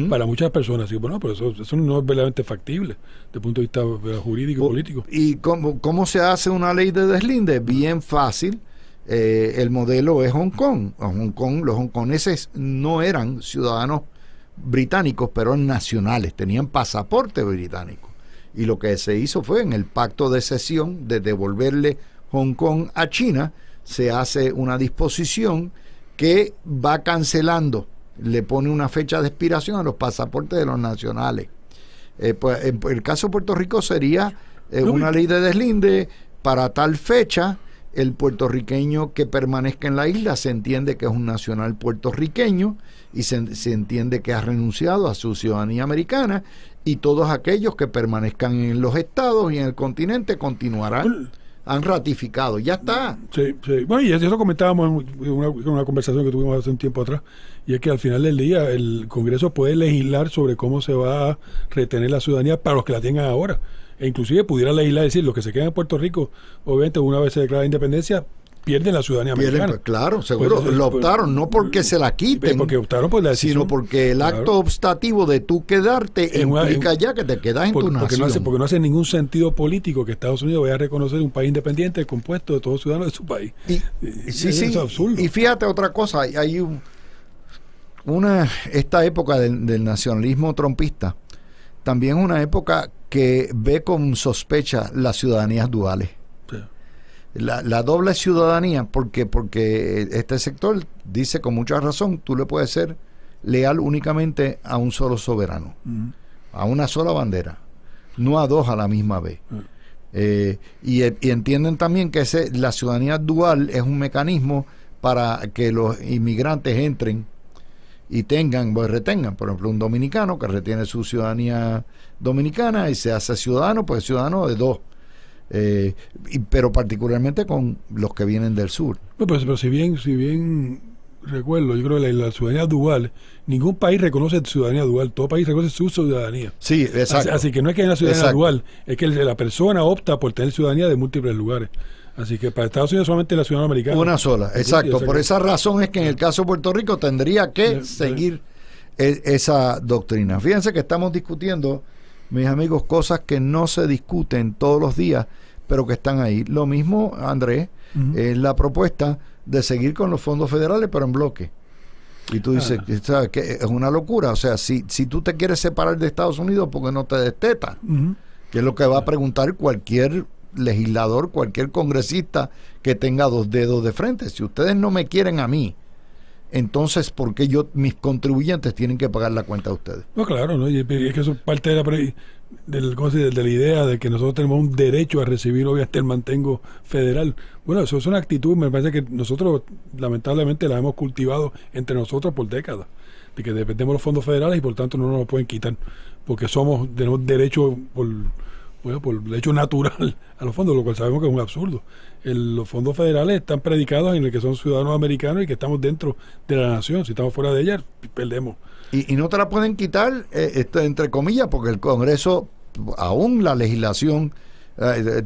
para muchas personas. Y bueno, pero eso no es verdaderamente factible desde el punto de vista jurídico y político. ¿Y cómo se hace una ley de deslinde? Bien fácil. El modelo es Hong Kong. Los hongkoneses no eran ciudadanos británicos, pero eran nacionales, tenían pasaporte británico. Y lo que se hizo fue en el pacto de cesión de devolverle Hong Kong a China, se hace una disposición que va cancelando, le pone una fecha de expiración a los pasaportes de los nacionales. Pues en el caso de Puerto Rico sería una ley de deslinde para tal fecha. El puertorriqueño que permanezca en la isla se entiende que es un nacional puertorriqueño y se entiende que ha renunciado a su ciudadanía americana, y todos aquellos que permanezcan en los estados y en el continente continuarán, han ratificado, ya está. Sí. Bueno, y eso comentábamos en una conversación que tuvimos hace un tiempo atrás, y es que al final del día el Congreso puede legislar sobre cómo se va a retener la ciudadanía para los que la tengan ahora. E inclusive pudiera legislar, decir, los que se quedan en Puerto Rico, obviamente una vez se declara la independencia, pierden la ciudadanía americana. Pues, claro, seguro, pues, lo optaron, no porque se la quiten, porque optaron por la decisión, sino porque el acto optativo de tú quedarte implica ya que te quedas en tu nación. Porque no hace ningún sentido político que Estados Unidos vaya a reconocer un país independiente compuesto de todos los ciudadanos de su país. Sí, es absurdo. Y fíjate otra cosa, hay esta época del nacionalismo trumpista, también es una época que ve con sospecha las ciudadanías duales. Sí. La doble ciudadanía, porque este sector dice con mucha razón, tú le puedes ser leal únicamente a un solo soberano, a una sola bandera, no a dos a la misma vez. Y entienden también que la ciudadanía dual es un mecanismo para que los inmigrantes entren y retengan, por ejemplo, un dominicano que retiene su ciudadanía dominicana y se hace ciudadano, pues ciudadano de dos. Pero particularmente con los que vienen del sur. Pero si bien recuerdo, yo creo que la ciudadanía dual, ningún país reconoce ciudadanía dual, todo país reconoce su ciudadanía. Sí, exacto. Así que no es que haya una ciudadanía dual, es que la persona opta por tener ciudadanía de múltiples lugares. Así que para Estados Unidos solamente la ciudadanía americana. Una sola, exacto. Por esa razón es que en el caso de Puerto Rico tendría que seguir esa doctrina. Fíjense que estamos discutiendo, mis amigos, cosas que no se discuten todos los días, pero que están ahí. Lo mismo, Andrés, es la propuesta de seguir con los fondos federales, pero en bloque. Y tú dices, ¿sabes qué? Es una locura. O sea, si tú te quieres separar de Estados Unidos, ¿por qué no te destetas? Que es lo que va a preguntar cualquier legislador, cualquier congresista que tenga dos dedos de frente. Si ustedes no me quieren a mí, entonces ¿por qué mis contribuyentes tienen que pagar la cuenta de ustedes? No, claro, ¿no? Y es que eso es parte de la idea de que nosotros tenemos un derecho a recibir obviamente el mantengo federal. Bueno, eso es una actitud, me parece que nosotros lamentablemente la hemos cultivado entre nosotros por décadas, de que dependemos de los fondos federales y por tanto no nos lo pueden quitar, porque tenemos derecho por hecho natural a los fondos, lo cual sabemos que es un absurdo. Los fondos federales están predicados en el que son ciudadanos americanos y que estamos dentro de la nación. Si estamos fuera de ella, perdemos. Y no te la pueden quitar, entre comillas, porque el Congreso, aún la legislación,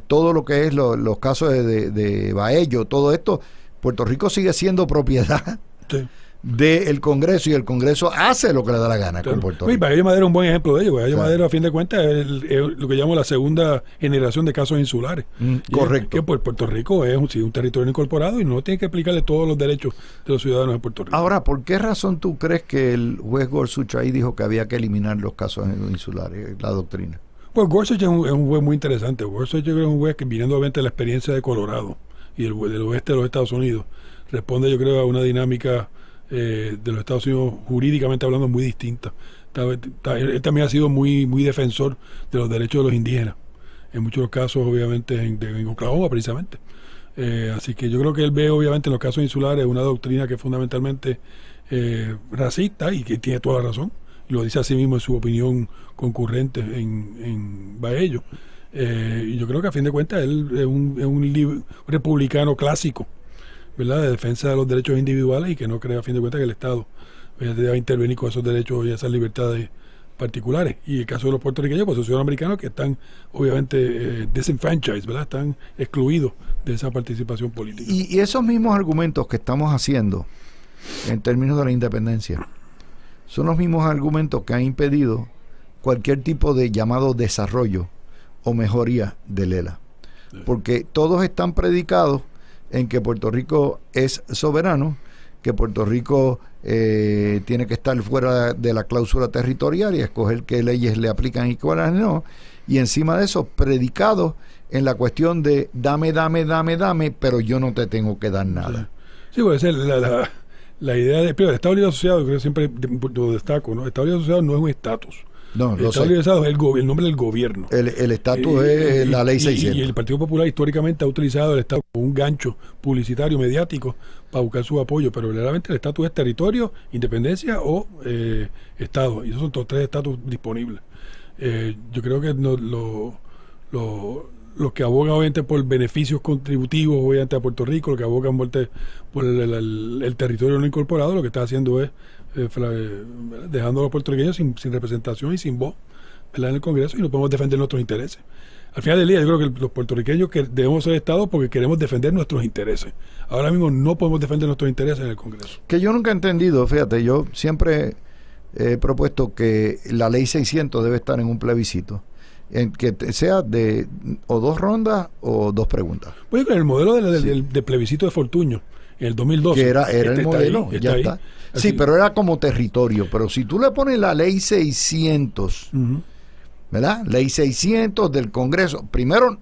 todo lo que es los casos de Baello, todo esto, Puerto Rico sigue siendo propiedad del Congreso, y el Congreso hace lo que le da la gana con Puerto Rico. Valle Madero es un buen ejemplo de ello. Valle Madero, a fin de cuentas, es lo que llamo la segunda generación de casos insulares. Correcto. Que Puerto Rico es un territorio no incorporado y no tiene que aplicarle todos los derechos de los ciudadanos de Puerto Rico. Ahora, ¿por qué razón tú crees que el juez Gorsuch ahí dijo que había que eliminar los casos insulares, la doctrina? Pues Gorsuch es un juez muy interesante. Gorsuch es un juez que, viniendo obviamente de la experiencia de Colorado y del oeste de los Estados Unidos, responde, yo creo, a una dinámica de los Estados Unidos jurídicamente hablando muy distinta. Él también ha sido muy defensor de los derechos de los indígenas, en muchos de los casos, obviamente, en Oklahoma precisamente. Así que yo creo que él ve, obviamente, en los casos insulares una doctrina que es fundamentalmente racista y que tiene toda la razón. Lo dice así mismo en su opinión concurrente en Baello. Y yo creo que a fin de cuentas él es un republicano clásico, ¿verdad?, de defensa de los derechos individuales y que no cree a fin de cuentas que el Estado deba intervenir con esos derechos y esas libertades particulares. Y el caso de los puertorriqueños, pues son ciudadanos americanos que están obviamente disenfranchised, ¿verdad?, están excluidos de esa participación política. Y esos mismos argumentos que estamos haciendo en términos de la independencia son los mismos argumentos que han impedido cualquier tipo de llamado desarrollo o mejoría del ELA. Porque todos están predicados en que Puerto Rico es soberano, que Puerto Rico tiene que estar fuera de la cláusula territorial y escoger qué leyes le aplican y cuáles no, y encima de eso predicados en la cuestión de dame, pero yo no te tengo que dar nada. Sí, puede ser la idea de, pero el Estado Libre Asociado, creo que siempre lo destaco, ¿no? El Estado Libre Asociado no es un estatus. No, el Estado Libre Asociado es el nombre del gobierno. El estatus es la ley 600. Y el Partido Popular históricamente ha utilizado el Estado como un gancho publicitario, mediático, para buscar su apoyo, pero verdaderamente el estatus es territorio, independencia o Estado. Y esos son todos tres estatus disponibles. Yo creo que los que abogan obviamente por beneficios contributivos obviamente a Puerto Rico, los que abogan por el territorio no incorporado, lo que está haciendo es dejando a los puertorriqueños sin representación y sin voz, ¿verdad?, en el Congreso, y no podemos defender nuestros intereses. Al final del día, yo creo que los puertorriqueños que debemos ser Estado porque queremos defender nuestros intereses. Ahora mismo no podemos defender nuestros intereses en el Congreso. Que yo nunca he entendido, fíjate, yo siempre he propuesto que la ley 600 debe estar en un plebiscito, en que sea de o 2 rondas o 2 preguntas. Pues con el modelo del plebiscito de Fortuño en el 2012, que era el modelo, ya está. Sí, pero era como territorio. Pero si tú le pones la ley 600, ¿verdad? Ley 600 del Congreso, primero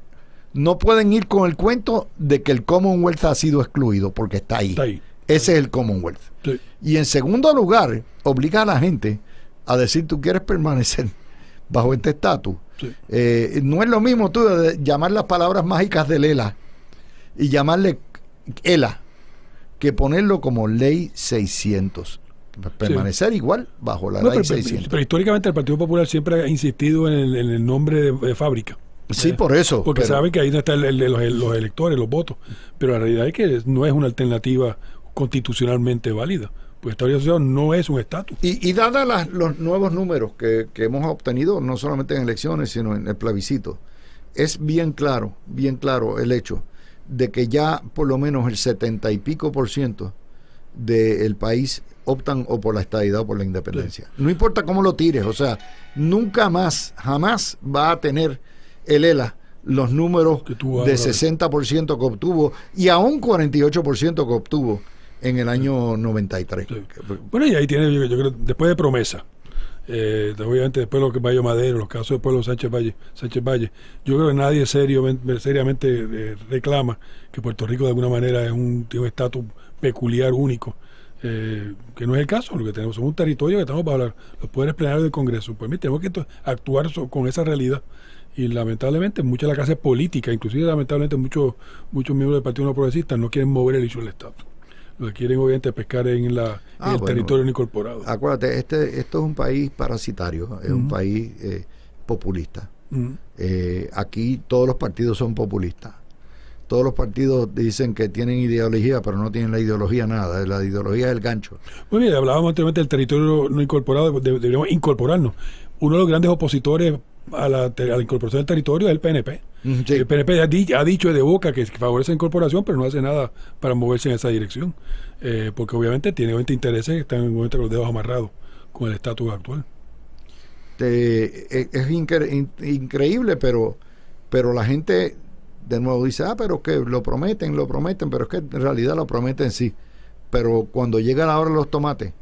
no pueden ir con el cuento de que el Commonwealth ha sido excluido, porque está ahí. Ese es el Commonwealth. Sí. Y en segundo lugar, obliga a la gente a decir, tú quieres permanecer bajo este estatus. Sí. No es lo mismo tú llamar las palabras mágicas del ELA y llamarle ELA que ponerlo como ley 600. Permanecer igual bajo la ley 600. Pero históricamente el Partido Popular siempre ha insistido en el nombre de fábrica. Sí, por eso. Porque saben que ahí no están los electores, los votos. Pero la realidad es que no es una alternativa constitucionalmente válida. Pues Estado Libre Asociado no es un estatus. Y dadas los nuevos números que hemos obtenido, no solamente en elecciones, sino en el plebiscito, es bien claro el hecho de que ya por lo menos el 70 y pico % del país optan o por la estadidad o por la independencia. Sí. No importa cómo lo tires, o sea, nunca más, jamás va a tener el ELA los números de 60% que obtuvo y aún 48% que obtuvo en el año 93. Sí. Bueno, y ahí tiene, yo creo, después de promesa, obviamente después de lo que Bayo Madero, los casos después de los Sánchez Valle, yo creo que nadie seriamente reclama que Puerto Rico de alguna manera tiene un estatus peculiar, único, que no es el caso. Lo que tenemos es un territorio que estamos bajo los poderes plenarios del Congreso. Pues tenemos que actuar con esa realidad. Y lamentablemente mucha de la clase política, inclusive lamentablemente muchos miembros del Partido No Progresista no quieren mover el issue del estatus. Lo que quieren obviamente es pescar en el territorio no incorporado. Acuérdate, esto es un país parasitario, es un país populista. Aquí todos los partidos son populistas. Todos los partidos dicen que tienen ideología, pero no tienen la ideología nada. La ideología es el gancho. Muy bien, hablábamos anteriormente del territorio no incorporado, deberíamos incorporarnos. uno de los grandes opositores a la incorporación del territorio es el PNP. Sí. El PNP ha dicho de boca que favorece la incorporación, pero no hace nada para moverse en esa dirección, porque obviamente tiene intereses que están en el momento con los dedos amarrados con el estatus actual. Es increíble, pero la gente de nuevo dice, pero que lo prometen, pero es que en realidad lo prometen sí. Pero cuando llega la hora de los tomates,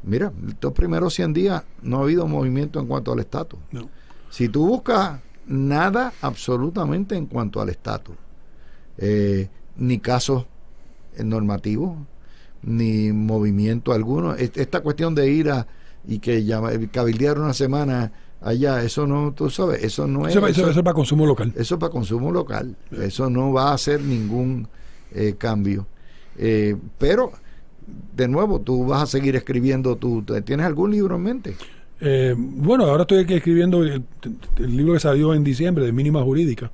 mira, estos primeros 100 días no ha habido movimiento en cuanto al estatus. No. Si tú buscas nada absolutamente en cuanto al estatus, ni casos normativos, ni movimiento alguno, esta cuestión de ir y que cabildear una semana allá, eso no, tú sabes, eso no es... Eso es para consumo local. Eso es para consumo local. Eso no va a hacer ningún cambio. Pero, de nuevo, tú vas a seguir escribiendo. ¿Tienes algún libro en mente? Bueno, ahora estoy aquí escribiendo el libro que salió en diciembre, de Mínima Jurídica,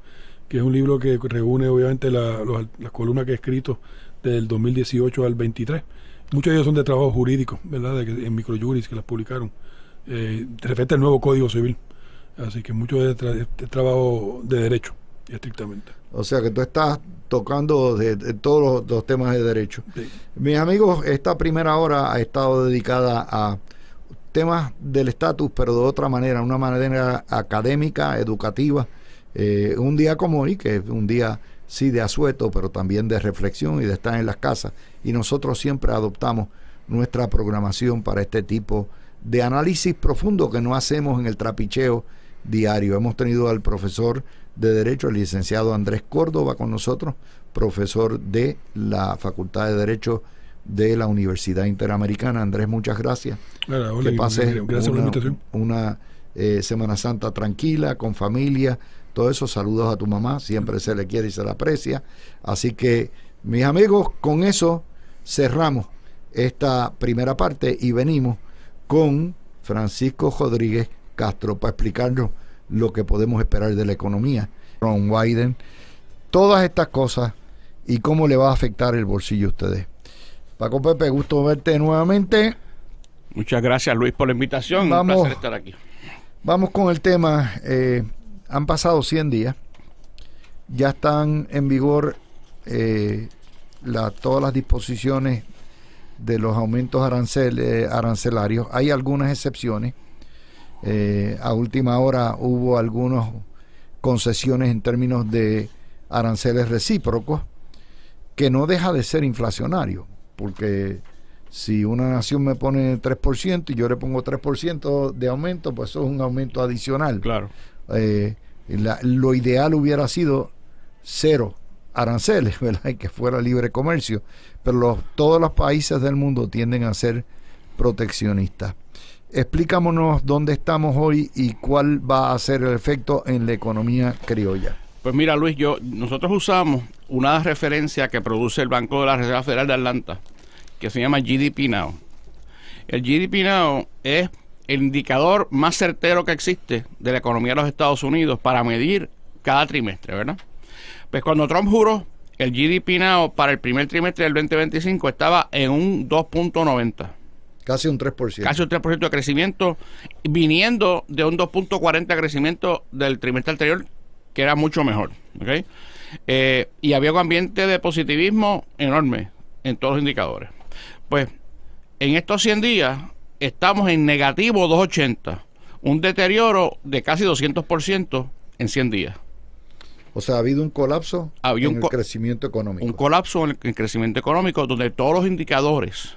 que es un libro que reúne, obviamente, las columnas que he escrito del 2018 al 23. Muchos de ellos son de trabajo jurídico, ¿verdad? En Microjuris, que las publicaron. Referente al nuevo Código Civil. Así que mucho de trabajo de derecho, estrictamente. O sea que tú estás tocando de todos los temas de derecho. Sí. Mis amigos, esta primera hora ha estado dedicada a temas del estatus, pero de otra manera, una manera académica, educativa. Un día como hoy, que es un día sí de asueto, pero también de reflexión y de estar en las casas. Y nosotros siempre adoptamos nuestra programación para este tipo de análisis profundo que no hacemos en el trapicheo diario. Hemos tenido al profesor de Derecho, el licenciado Andrés Córdoba, con nosotros, profesor de la Facultad de Derecho de la Universidad Interamericana. Andrés, muchas gracias. Hola, que pases gracias por la invitación. una Semana Santa tranquila, con familia, todo eso. Saludos a tu mamá, siempre se le quiere y se le aprecia. Así que, mis amigos, con eso cerramos esta primera parte y venimos con Francisco Rodríguez Castro para explicarnos lo que podemos esperar de la economía, Ron Wyden, todas estas cosas y cómo le va a afectar el bolsillo a ustedes. Paco Pepe, gusto verte nuevamente. Muchas gracias, Luis, por la invitación. Un placer estar aquí. Vamos con el tema. Han pasado 100 días. Ya están en vigor todas las disposiciones de los aumentos arancelarios. Hay algunas excepciones. A última hora hubo algunas concesiones en términos de aranceles recíprocos, que no deja de ser inflacionario, porque si una nación me pone 3% y yo le pongo 3% de aumento, pues eso es un aumento adicional. Claro. Lo ideal hubiera sido 0 aranceles, ¿verdad? Y que fuera libre comercio, pero todos los países del mundo tienden a ser proteccionistas. Explícamonos dónde estamos hoy y cuál va a ser el efecto en la economía criolla. Pues mira, Luis, nosotros usamos una referencia que produce el Banco de la Reserva Federal de Atlanta, que se llama GDP Now. El GDP Now es el indicador más certero que existe de la economía de los Estados Unidos para medir cada trimestre, ¿verdad? Pues cuando Trump juró, el GDP Now para el primer trimestre del 2025 estaba en un 2.90. Casi un 3%. Casi un 3% de crecimiento, viniendo de un 2.40 de crecimiento del trimestre anterior, que era mucho mejor. ¿Okay? Y había un ambiente de positivismo enorme en todos los indicadores. Pues en estos 100 días estamos en negativo 2.80, un deterioro de casi 200% en 100 días. O sea, ha habido un colapso en el crecimiento económico. Un colapso en el crecimiento económico donde todos los indicadores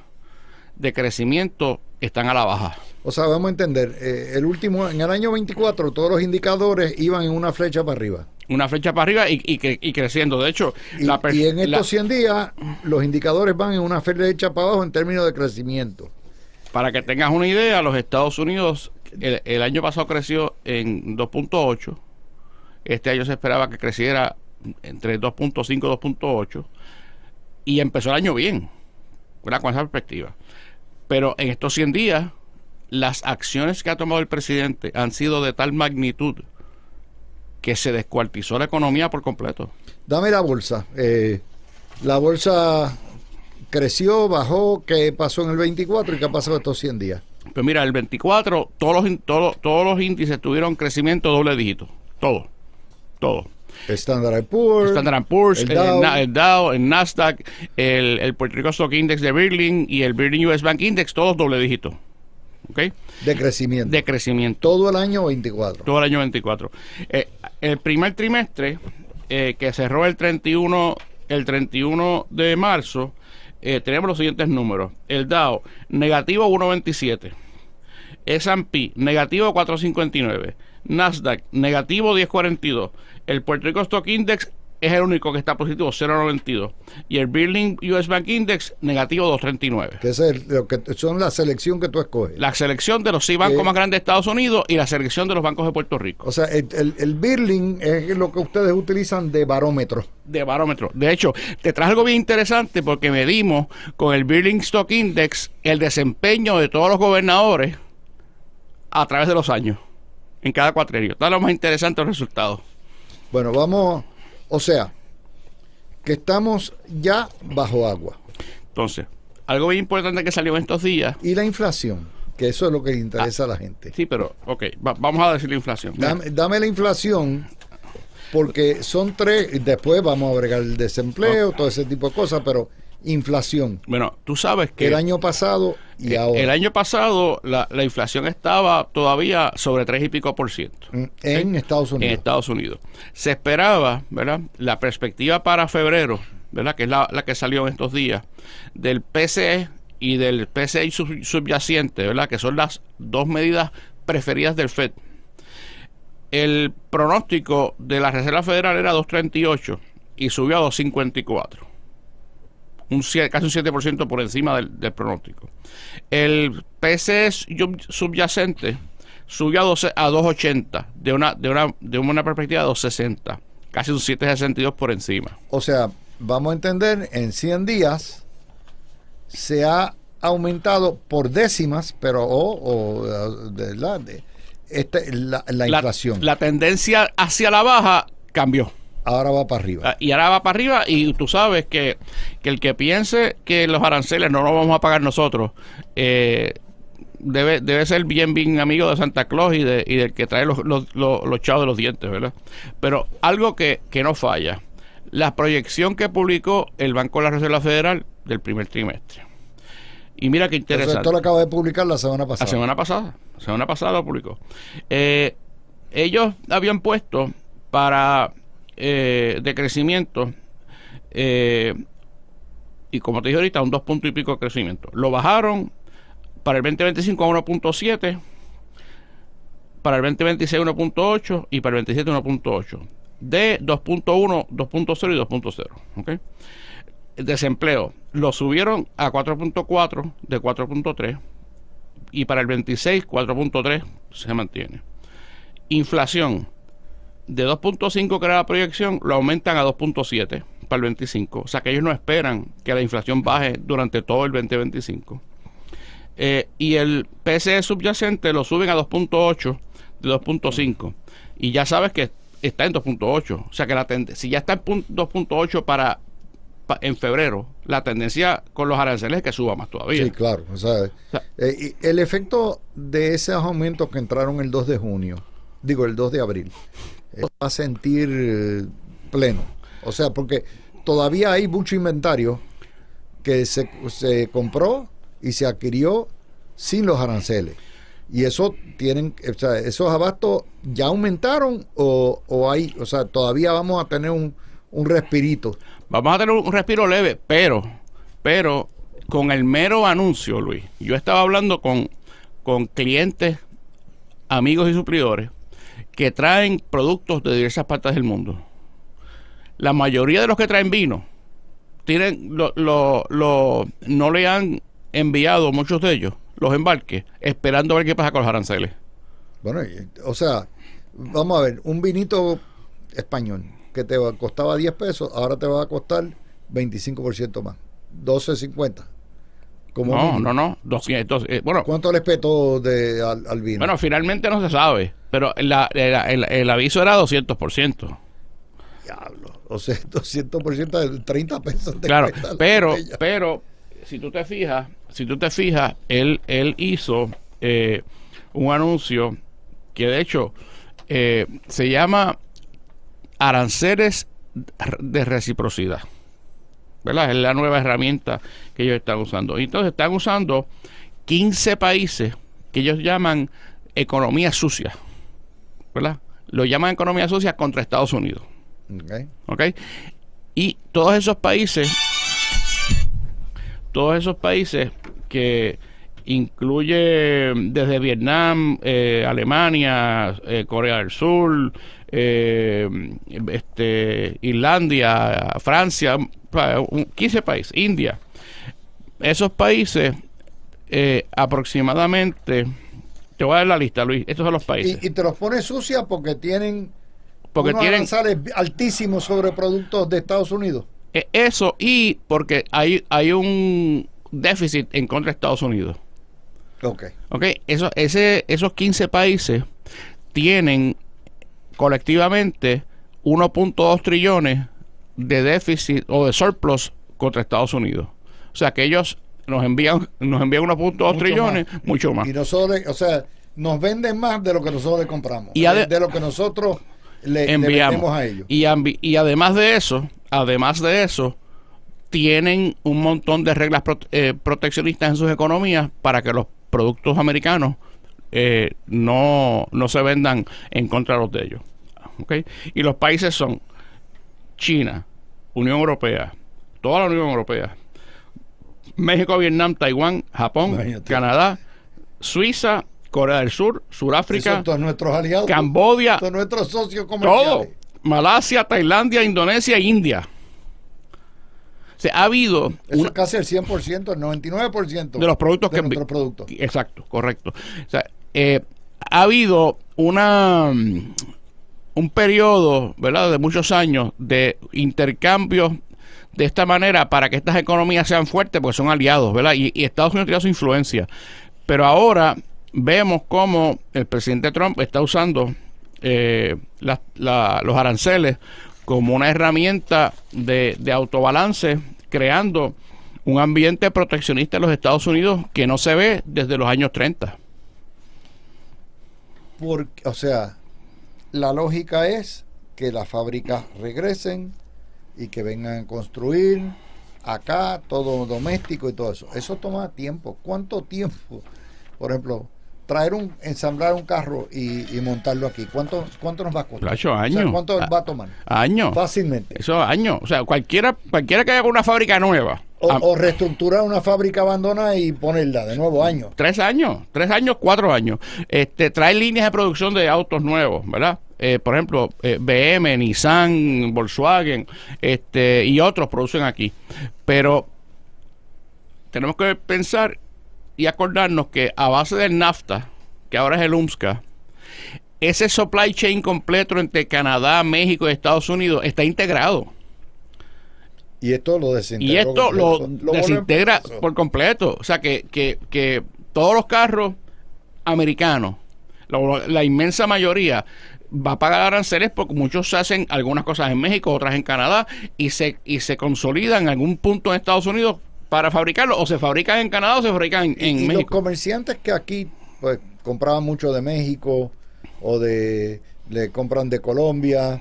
de crecimiento están a la baja. O sea, vamos a entender, en el año 24 todos los indicadores iban en una flecha para arriba. Una flecha para arriba y creciendo. De hecho, y en estos 100 días los indicadores van en una flecha para abajo en términos de crecimiento. Para que tengas una idea, los Estados Unidos el año pasado creció en 2.8. Este año se esperaba que creciera entre 2.5 y 2.8. Y empezó el año bien, ¿verdad? Con esa perspectiva. Pero en estos 100 días, las acciones que ha tomado el presidente han sido de tal magnitud que se descuartizó la economía por completo. Dame la bolsa. La bolsa creció, bajó. ¿Qué pasó en el 24 y qué ha pasado estos 100 días? Pues mira, el 24, todos los índices tuvieron crecimiento doble dígito. Todo. Standard & Poor's, el Dow, el Nasdaq, el Puerto Rico Stock Index de Birling y el Birling US Bank Index, todos doble dígito. ¿Okay? De crecimiento. Todo el año 24. Todo el año 24. El primer trimestre, que cerró el 31 de marzo, tenemos los siguientes números. El Dow, negativo 1.27. S&P, negativo 4.59. Nasdaq, negativo 10.42. El Puerto Rico Stock Index es el único que está positivo, 0.92. Y el Birling US Bank Index, negativo 2.39. Que es lo que son la selección que tú escoges. La selección de los 6 bancos más grandes de Estados Unidos y la selección de los bancos de Puerto Rico. O sea, el Birling es lo que ustedes utilizan de barómetro. De hecho, te traje algo bien interesante porque medimos con el Birling Stock Index el desempeño de todos los gobernadores a través de los años, en cada cuatrenio. Está lo más interesante los resultados. Bueno, vamos, o sea, que estamos ya bajo agua. Entonces, algo bien importante que salió en estos días. Y la inflación, que eso es lo que le interesa a la gente. Sí, pero, ok, vamos a decir la inflación. Dame la inflación, porque son 3, después vamos a agregar el desempleo, todo ese tipo de cosas, pero inflación. Bueno, tú sabes que el año pasado y ahora. El año pasado la inflación estaba todavía sobre 3 y pico %. En Estados Unidos. En Estados Unidos. Se esperaba, ¿verdad? La perspectiva para febrero, ¿verdad? Que es la que salió en estos días, del PCE y del PCI subyacente, ¿verdad? Que son las dos medidas preferidas del FED. El pronóstico de la Reserva Federal era 2.38 y subió a 2.54. Casi un 7% por encima del pronóstico. El PCE subyacente subió a 2.80 de una perspectiva de 2.60, casi un 7.62 por encima. O sea, vamos a entender, en 100 días se ha aumentado por décimas, pero la inflación. La tendencia hacia la baja cambió. Ahora va para arriba. Y ahora va para arriba, y tú sabes que el que piense que los aranceles no los vamos a pagar nosotros, debe ser bien amigo de Santa Claus y del que trae los chavos de los dientes, ¿verdad? Pero algo que no falla, la proyección que publicó el Banco de la Reserva Federal del primer trimestre. Y mira qué interesante. Esto lo acaba de publicar la semana pasada. La semana pasada lo publicó. Ellos habían puesto para de crecimiento, y como te dije ahorita, un 2 puntos y pico de crecimiento. Lo bajaron para el 2025 a 1.7, para el 2026 1.8 y para el 27 1.8, de 2.1, 2.0 y 2.0. ¿Okay? El desempleo lo subieron a 4.4 de 4.3, y para el 26 4.3 se mantiene. Inflación de 2.5, que era la proyección, lo aumentan a 2.7 para el 25. O sea que ellos no esperan que la inflación baje durante todo el 2025. Y el PCE subyacente lo suben a 2.8 de 2.5. Y ya sabes que está en 2.8. O sea que si ya está en 2.8 en febrero, la tendencia con los aranceles es que suba más todavía. Sí, claro. O sea, el efecto de esos aumentos que entraron el 2 de junio, el 2 de abril, va a sentir pleno. O sea, porque todavía hay mucho inventario que se compró y se adquirió sin los aranceles. Y eso esos abastos ya aumentaron o sea, todavía vamos a tener un respirito. Vamos a tener un respiro leve, pero con el mero anuncio, Luis. Yo estaba hablando con clientes, amigos y suplidores que traen productos de diversas partes del mundo. La mayoría de los que traen vino no le han enviado, muchos de ellos, los embarques, esperando a ver qué pasa con los aranceles. Bueno, o sea, vamos a ver, un vinito español que te costaba 10 pesos, ahora te va a costar 25% más, 12.50. No, 200. Bueno, ¿cuánto le petó al vino? Bueno, finalmente no se sabe, pero el aviso era 200%. Diablo, o sea, 200% de 30 pesos. Claro, pero si tú te fijas, él hizo un anuncio que de hecho se llama aranceles de reciprocidad, ¿verdad? Es la nueva herramienta que ellos están usando. Entonces están usando 15 países que ellos llaman economía sucia, ¿verdad? Lo llaman economía sucia contra Estados Unidos. ¿Okay? Y todos esos países que incluye desde Vietnam, Alemania, Corea del Sur, Islandia, Francia, 15 países, India. Esos países aproximadamente, te voy a dar la lista, Luis, estos son los países. Y te los pone sucia porque tienen aranceles altísimos sobre productos de Estados Unidos. Eso, y porque hay un déficit en contra de Estados Unidos. Okay. Esos 15 países tienen colectivamente 1.2 trillones de déficit o de surplus contra Estados Unidos. O sea que ellos nos envían 1.2 trillones, mucho más. Y nosotros, o sea, nos venden más de lo que nosotros le compramos, de lo que nosotros le vendemos a ellos. Y además de eso, tienen un montón de reglas proteccionistas en sus economías para que los productos americanos no se vendan en contra de los de ellos. ¿Okay? Y los países son China, Unión Europea, toda la Unión Europea, México, Vietnam, Taiwán, Japón, Canadá, Suiza, Corea del Sur, Sudáfrica, son todos nuestros aliados, Camboya, todos nuestros socios comerciales, todo, Malasia, Tailandia, Indonesia e India. O sea, ha habido... Eso es casi el 100%, el 99% de los productos de nuestros productos. Exacto, correcto. O sea, ha habido un periodo, ¿verdad?, de muchos años de intercambios de esta manera para que estas economías sean fuertes, porque son aliados, ¿verdad? Y Estados Unidos tiene su influencia. Pero ahora vemos cómo el presidente Trump está usando los aranceles como una herramienta de autobalance, creando un ambiente proteccionista en los Estados Unidos que no se ve desde los años 30. O sea, la lógica es que las fábricas regresen y que vengan a construir acá todo doméstico y todo eso. Eso toma tiempo. ¿Cuánto tiempo? Por ejemplo, ensamblar un carro y montarlo aquí. ¿Cuánto nos va a costar? 8 años. O sea, ¿cuánto va a tomar? Años. Fácilmente. Eso años. O sea, cualquiera que haga una fábrica nueva. O reestructurar una fábrica abandonada y ponerla de nuevo, años. 3 años, 4 años. Trae líneas de producción de autos nuevos, ¿verdad? Por ejemplo, BM, Nissan, Volkswagen, y otros producen aquí. Pero tenemos que pensar y acordarnos que a base del NAFTA, que ahora es el UMSCA, ese supply chain completo entre Canadá, México y Estados Unidos está integrado. Y esto lo desintegra. Y esto lo desintegra por completo. O sea que todos los carros americanos, la inmensa mayoría, va a pagar aranceles porque muchos hacen algunas cosas en México, otras en Canadá, y se consolidan en algún punto en Estados Unidos para fabricarlo, o se fabrican en Canadá o se fabrican en México. Los comerciantes que aquí pues compraban mucho de México o le compran de Colombia,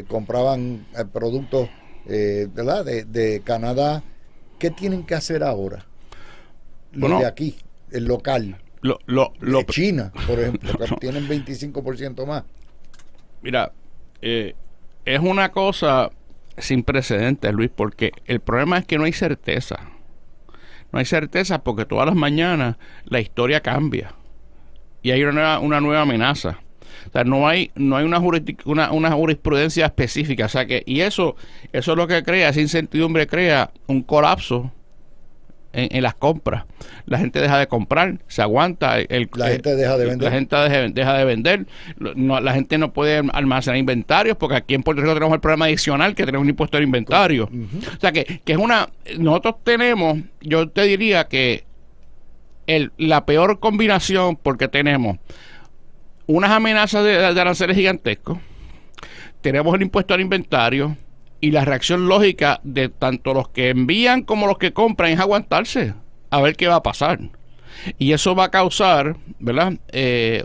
compraban productos ¿verdad? De Canadá, ¿qué tienen que hacer ahora? Los de aquí, el local. De China, por ejemplo, que tienen 25% más. Mira, es una cosa sin precedentes, Luis, porque el problema es que no hay certeza. No hay certeza porque todas las mañanas la historia cambia y hay una nueva amenaza. O sea, no hay una jurisprudencia específica. O sea que, y eso es lo que crea, esa incertidumbre crea un colapso en las compras. La gente deja de comprar, se aguanta, la gente deja de vender. La gente deja de vender. La gente no puede almacenar inventarios porque aquí en Puerto Rico tenemos el problema adicional que tenemos un impuesto al inventario. O sea que es nosotros tenemos, yo te diría que la peor combinación, porque tenemos unas amenazas de aranceles gigantescos, tenemos el impuesto al inventario, y la reacción lógica de tanto los que envían como los que compran es aguantarse a ver qué va a pasar. Y eso va a causar, ¿verdad? Que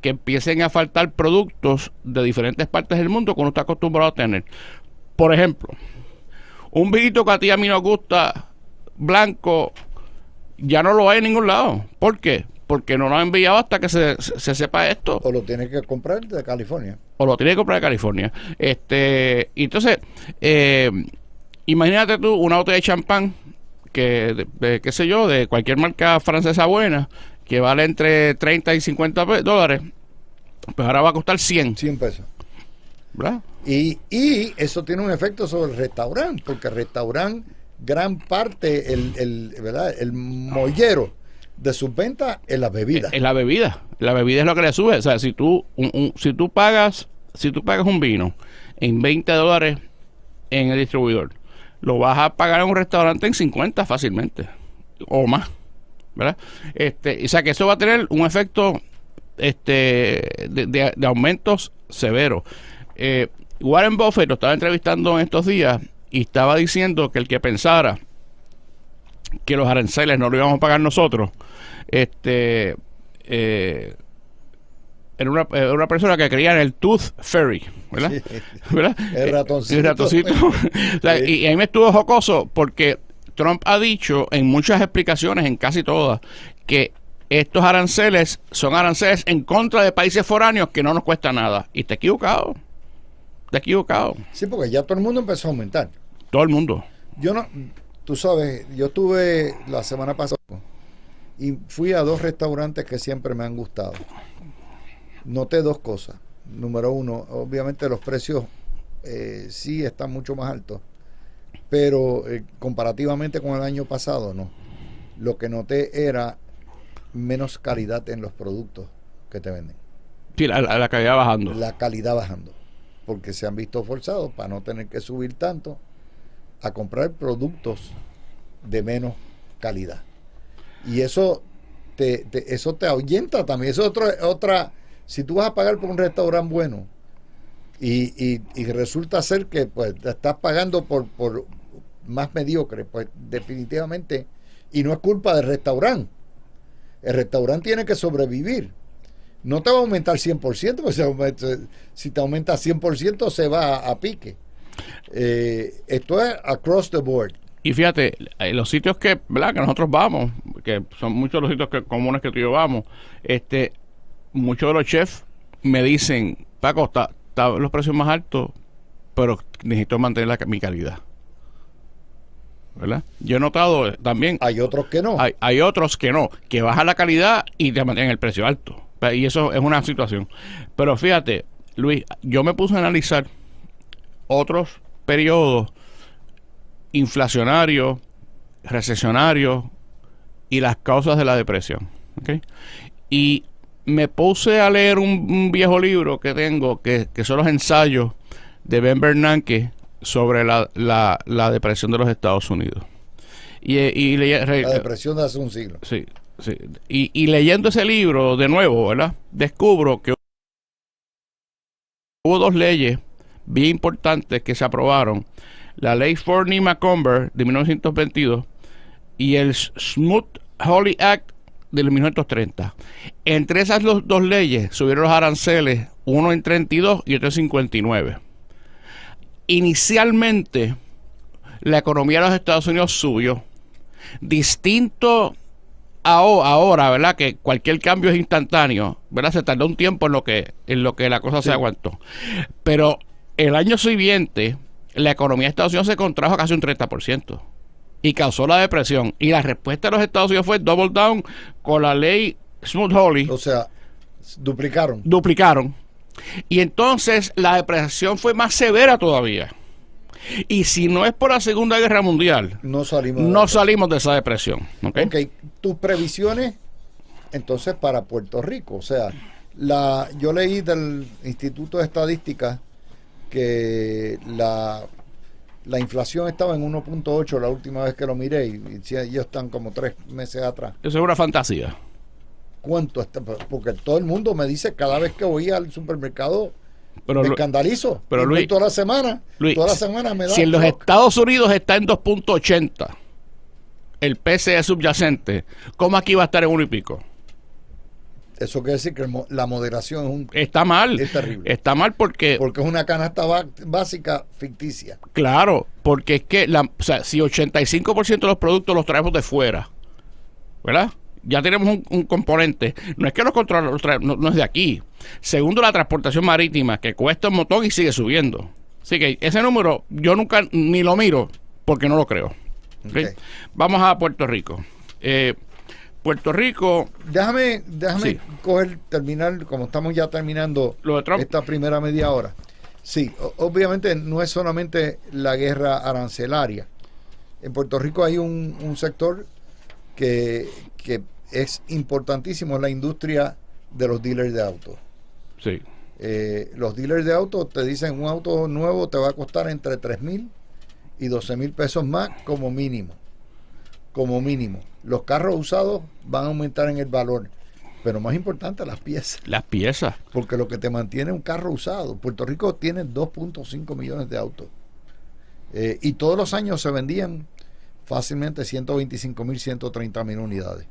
empiecen a faltar productos de diferentes partes del mundo que uno está acostumbrado a tener. Por ejemplo, un vinito que a mí nos gusta, blanco, ya no lo hay en ningún lado. ¿Por qué? Porque no lo han enviado hasta que se sepa esto. O lo tienes que comprar de California. O lo tienes que comprar de California. Entonces, imagínate tú una botella de champán qué sé yo, de cualquier marca francesa buena, que vale entre 30 y 50 dólares, pues ahora va a costar 100. 100 pesos. ¿Verdad? Y eso tiene un efecto sobre el restaurante, porque el restaurante, gran parte, ¿verdad? El mollero de sus ventas es la bebida. Es la bebida. La bebida es lo que le sube. O sea, si tú pagas un vino en 20 dólares en el distribuidor, lo vas a pagar en un restaurante en 50 fácilmente o más, ¿verdad? O sea que eso va a tener un efecto de aumentos severos. Warren Buffett lo estaba entrevistando en estos días y estaba diciendo que el que pensara que los aranceles no lo íbamos a pagar nosotros, era una persona que creía en el Tooth Fairy, ¿verdad? Sí. ¿Verdad? El ratoncito. El ratoncito. O sea, y a mí me estuvo jocoso porque Trump ha dicho en muchas explicaciones, en casi todas, que estos aranceles son aranceles en contra de países foráneos que no nos cuesta nada. Y está equivocado. Está equivocado. Sí, porque ya todo el mundo empezó a aumentar. Todo el mundo. Tú sabes, yo estuve la semana pasada y fui a 2 restaurantes que siempre me han gustado. Noté 2 cosas. Número 1, obviamente los precios sí están mucho más altos, pero comparativamente con el año pasado, no. Lo que noté era menos calidad en los productos que te venden. Sí, la calidad bajando. La calidad bajando, porque se han visto forzados para no tener que subir tanto a comprar productos de menos calidad. Y eso te ahuyenta también. Eso es otra. Si tú vas a pagar por un restaurante bueno y resulta ser que pues te estás pagando por más mediocre, pues definitivamente, y no es culpa del restaurante. El restaurante tiene que sobrevivir. No te va a aumentar 100%, porque si te aumenta 100% se va a pique. Esto es across the board. Y fíjate, los sitios ¿verdad? Que nosotros vamos, que son muchos los sitios comunes que tú y yo vamos, muchos de los chefs me dicen, Paco, está los precios más altos, pero necesito mantener mi calidad. ¿Verdad? Yo he notado también... Hay otros que no. Hay otros que no, que bajan la calidad y te mantienen el precio alto. Y eso es una situación. Pero fíjate, Luis, yo me puse a analizar otros periodos inflacionarios, recesionarios y las causas de la depresión. ¿Okay? Y me puse a leer un viejo libro que tengo, que son los ensayos de Ben Bernanke sobre la depresión de los Estados Unidos. La depresión de hace un siglo. Sí, sí. Y leyendo ese libro de nuevo, ¿verdad? Descubro que hubo 2 leyes bien importantes que se aprobaron. La ley Forney-Macomber de 1922 y el Smoot-Hawley Act de 1930. Entre esas 2 leyes subieron los aranceles, uno en 32 y otro en 59. Inicialmente, la economía de los Estados Unidos subió. Distinto ahora, ¿verdad? Que cualquier cambio es instantáneo, ¿verdad? Se tardó un tiempo en lo que la cosa se aguantó. Pero el año siguiente, la economía de Estados Unidos se contrajo casi un 30% y causó la depresión. Y la respuesta de los Estados Unidos fue double down con la ley Smoot-Hawley. O sea, duplicaron. Y entonces la depresión fue más severa todavía. Y si no es por la Segunda Guerra Mundial, no salimos de esa depresión. ¿Okay? Tus previsiones entonces para Puerto Rico. O sea, yo leí del Instituto de Estadística que la inflación estaba en 1.8 la última vez que lo miré, y ellos están como 3 meses atrás. Eso es una fantasía. ¿Cuánto está? Porque todo el mundo me dice, cada vez que voy al supermercado, me escandalizo. Pero Luis, toda la semana me da. Si en los Estados Unidos está en 2.80 el PCE subyacente, ¿cómo aquí va a estar en 1 y pico? Eso quiere decir que la moderación Está mal. es terrible. Está mal porque es una canasta básica ficticia. claro, porque es que o sea, si 85% de los productos los traemos de fuera, ¿verdad? Ya tenemos un componente. No es que los controles no es de aquí. Segundo, la transportación marítima, que cuesta un montón y sigue subiendo. Así que ese número yo nunca ni lo miro porque no lo creo. ¿Okay? Vamos a Puerto Rico. Puerto Rico... Déjame sí. terminar, como estamos ya terminando lo de Trump. Esta primera media hora. Sí, obviamente no es solamente la guerra arancelaria. En Puerto Rico hay un sector que es importantísimo, la industria de los dealers de autos. Sí. Los dealers de autos te dicen un auto nuevo te va a costar entre 3,000 y 12,000 pesos más como mínimo. Como mínimo. Los carros usados van a aumentar en el valor, pero más importante las piezas. Las piezas. Porque lo que te mantiene un carro usado. Puerto Rico tiene 2.5 millones de autos. Y todos los años se vendían fácilmente 125,000, 130,000 unidades.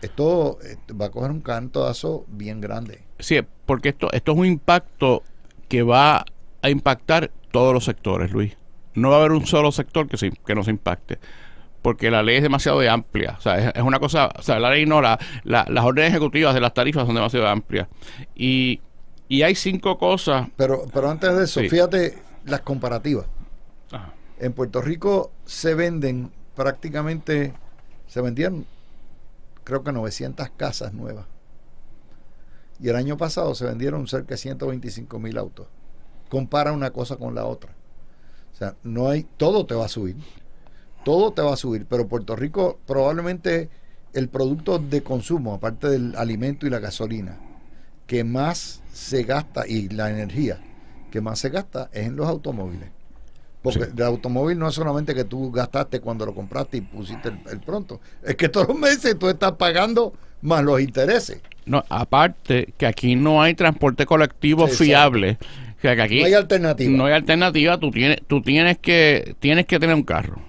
Esto va a coger un cantazo bien grande. Sí, porque esto es un impacto que va a impactar todos los sectores, Luis. No va a haber un solo sector que no se impacte, porque la ley es demasiado amplia. O sea, es una cosa, o sea, la ley no, las órdenes ejecutivas de las tarifas son demasiado amplias. Y hay 5 cosas. Pero antes de eso, sí. Fíjate las comparativas. Ajá. En Puerto Rico se vendieron creo que 900 casas nuevas. Y el año pasado se vendieron cerca de 125,000 autos. Compara una cosa con la otra. O sea, todo te va a subir. Todo te va a subir. Pero Puerto Rico probablemente el producto de consumo, aparte del alimento y la gasolina, que más se gasta, y la energía que más se gasta, es en los automóviles. Porque el automóvil no es solamente que tú gastaste cuando lo compraste y pusiste el pronto. Es que todos los meses tú estás pagando más los intereses. No, aparte que aquí no hay transporte colectivo fiable. O sea, que aquí no hay alternativa. No hay alternativa. Tú tienes que tener un carro,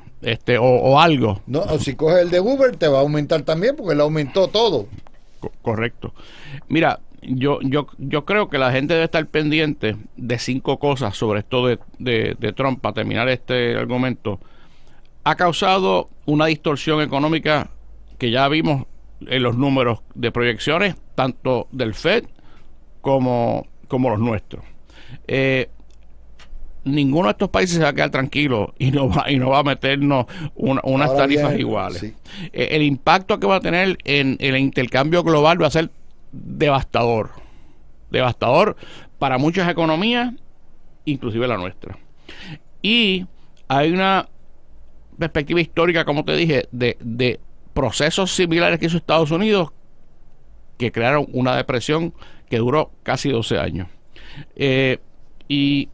o algo. No, o si coges el de Uber te va a aumentar también porque le aumentó todo. Correcto. Mira, yo creo que la gente debe estar pendiente de 5 cosas sobre esto de Trump, para terminar este argumento. Ha causado una distorsión económica que ya vimos en los números de proyecciones, tanto del Fed como los nuestros. Ninguno de estos países se va a quedar tranquilo y no va a meternos unas tarifas iguales. Sí. El impacto que va a tener en el intercambio global va a ser devastador para muchas economías, inclusive la nuestra. Y hay una perspectiva histórica, como te dije, de procesos similares que hizo Estados Unidos, que crearon una depresión que duró casi 12 años. Y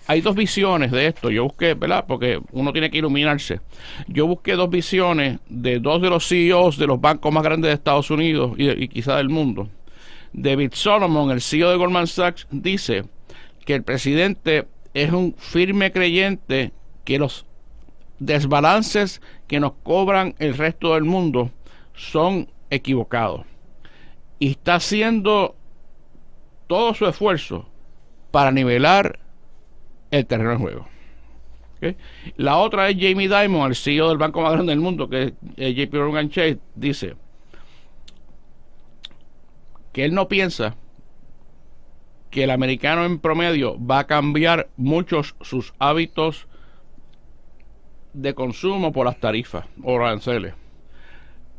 hay 2 visiones de esto. Yo busqué, ¿verdad? Porque uno tiene que iluminarse. Yo busqué 2 visiones de 2 de los CEOs de los bancos más grandes de Estados Unidos y quizá del mundo. David Solomon, el CEO de Goldman Sachs, dice que el presidente es un firme creyente que los desbalances que nos cobran el resto del mundo son equivocados. Y está haciendo todo su esfuerzo para nivelar el terreno de juego. ¿Okay? La otra es Jamie Dimon, el CEO del banco más grande del mundo, que es JP Morgan Chase, dice que él no piensa que el americano en promedio va a cambiar muchos sus hábitos de consumo por las tarifas o aranceles,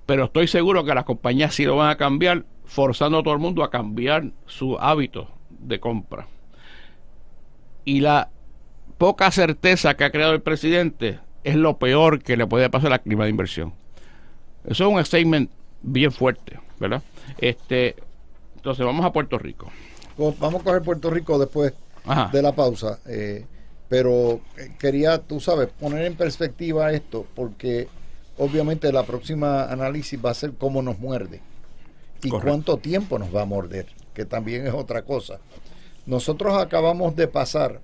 pero estoy seguro que las compañías sí lo van a cambiar, forzando a todo el mundo a cambiar su hábito de compra. Y la poca certeza que ha creado el presidente es lo peor que le puede pasar al clima de inversión. Eso es un statement bien fuerte, ¿verdad? Entonces vamos a Puerto Rico. Vamos a coger Puerto Rico después de la pausa. Pero quería, tú sabes, poner en perspectiva esto, porque obviamente la próxima análisis va a ser cómo nos muerde y correcto, cuánto tiempo nos va a morder, que también es otra cosa. Nosotros acabamos de pasar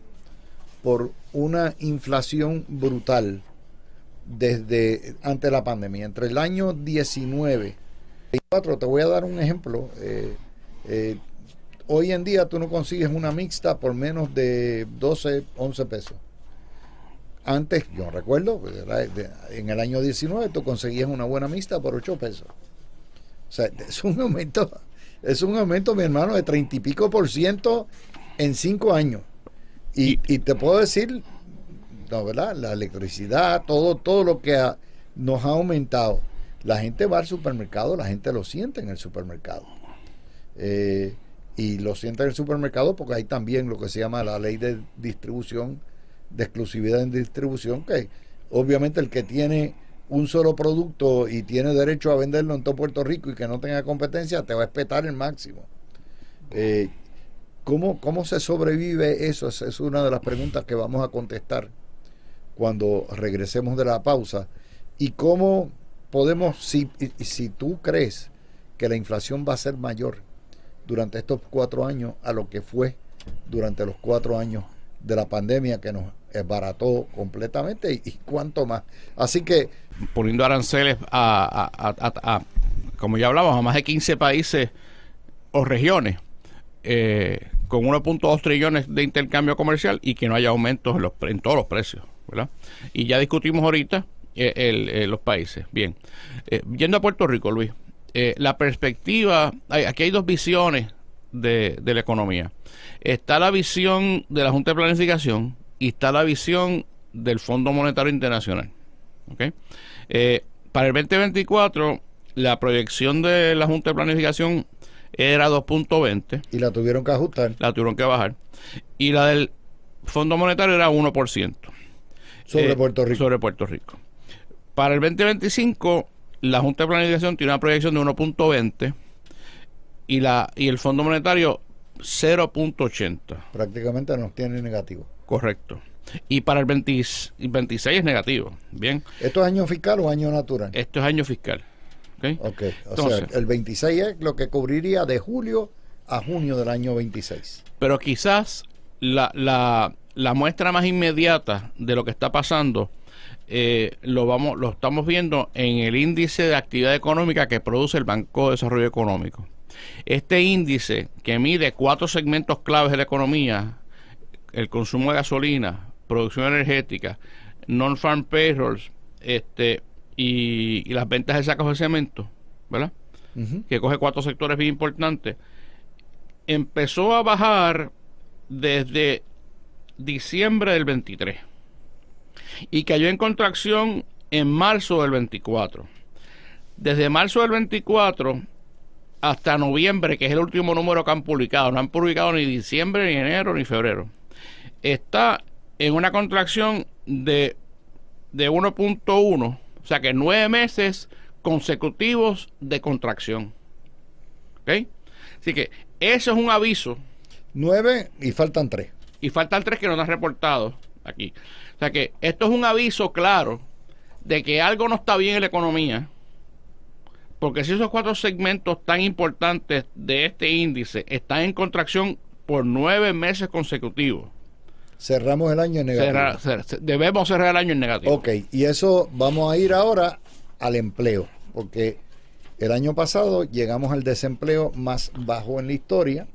por una inflación brutal, desde antes de la pandemia. Entre el año 19 y 24, te voy a dar un ejemplo. Hoy en día tú no consigues una mixta por menos de 12, 11 pesos. Antes, yo recuerdo, en el año 19 tú conseguías una buena mixta por 8 pesos. O sea, es un aumento, mi hermano, de 30 y pico % en 5 años. Y te puedo decir, no, ¿verdad? La electricidad, todo lo que nos ha aumentado. La gente va al supermercado, la gente lo siente en el supermercado. Y lo siente en el supermercado porque hay también lo que se llama la ley de distribución, de exclusividad en distribución, que obviamente el que tiene un solo producto y tiene derecho a venderlo en todo Puerto Rico y que no tenga competencia, te va a espetar el máximo. ¿Cómo se sobrevive eso? Es una de las preguntas que vamos a contestar cuando regresemos de la pausa. Y cómo podemos, si tú crees que la inflación va a ser mayor durante estos 4 años a lo que fue durante los 4 años de la pandemia, que nos esbarató completamente, y cuánto más. Así que poniendo aranceles como ya hablamos, a más de 15 países o regiones, con 1.2 trillones de intercambio comercial, y que no haya aumentos en todos los precios, ¿verdad? Y ya discutimos ahorita los países. Bien, yendo a Puerto Rico, Luis, la perspectiva, aquí hay 2 visiones de la economía. Está la visión de la Junta de Planificación y está la visión del Fondo Monetario Internacional. ¿Okay? Para el 2024, la proyección de la Junta de Planificación era 2.20. Y la tuvieron que ajustar. La tuvieron que bajar. Y la del Fondo Monetario era 1%. Sobre Puerto Rico. Sobre Puerto Rico. Para el 2025, la Junta de Planificación tiene una proyección de 1.20 y el Fondo Monetario 0.80. Prácticamente nos tiene negativo. Correcto. Y para el 26 es negativo. Bien. ¿Esto es año fiscal o año natural? Esto es año fiscal. Okay. Entonces, sea, el 26 es lo que cubriría de julio a junio del año 26. Pero quizás la muestra más inmediata de lo que está pasando lo estamos viendo en el índice de actividad económica que produce el Banco de Desarrollo Económico. Este índice, que mide 4 segmentos claves de la economía: el consumo de gasolina, producción energética, non-farm payrolls, y las ventas de sacos de cemento, ¿verdad? Que coge 4 sectores bien importantes, empezó a bajar desde diciembre del 23 y cayó en contracción en marzo del 24. Desde marzo del 24 hasta noviembre, que es el último número que han publicado, no han publicado ni diciembre, ni enero, ni febrero, está en una contracción de 1.1, o sea que 9 meses consecutivos de contracción. ¿Ok? Así que eso es un aviso. 9 y faltan 3. Y faltan 3 que no han reportado aquí. O sea que esto es un aviso claro de que algo no está bien en la economía, porque si esos 4 segmentos tan importantes de este índice están en contracción por 9 meses consecutivos, cerramos el año en negativo. Debemos cerrar el año en negativo. Ok, y eso vamos a ir ahora al empleo, porque el año pasado llegamos al desempleo más bajo en la historia.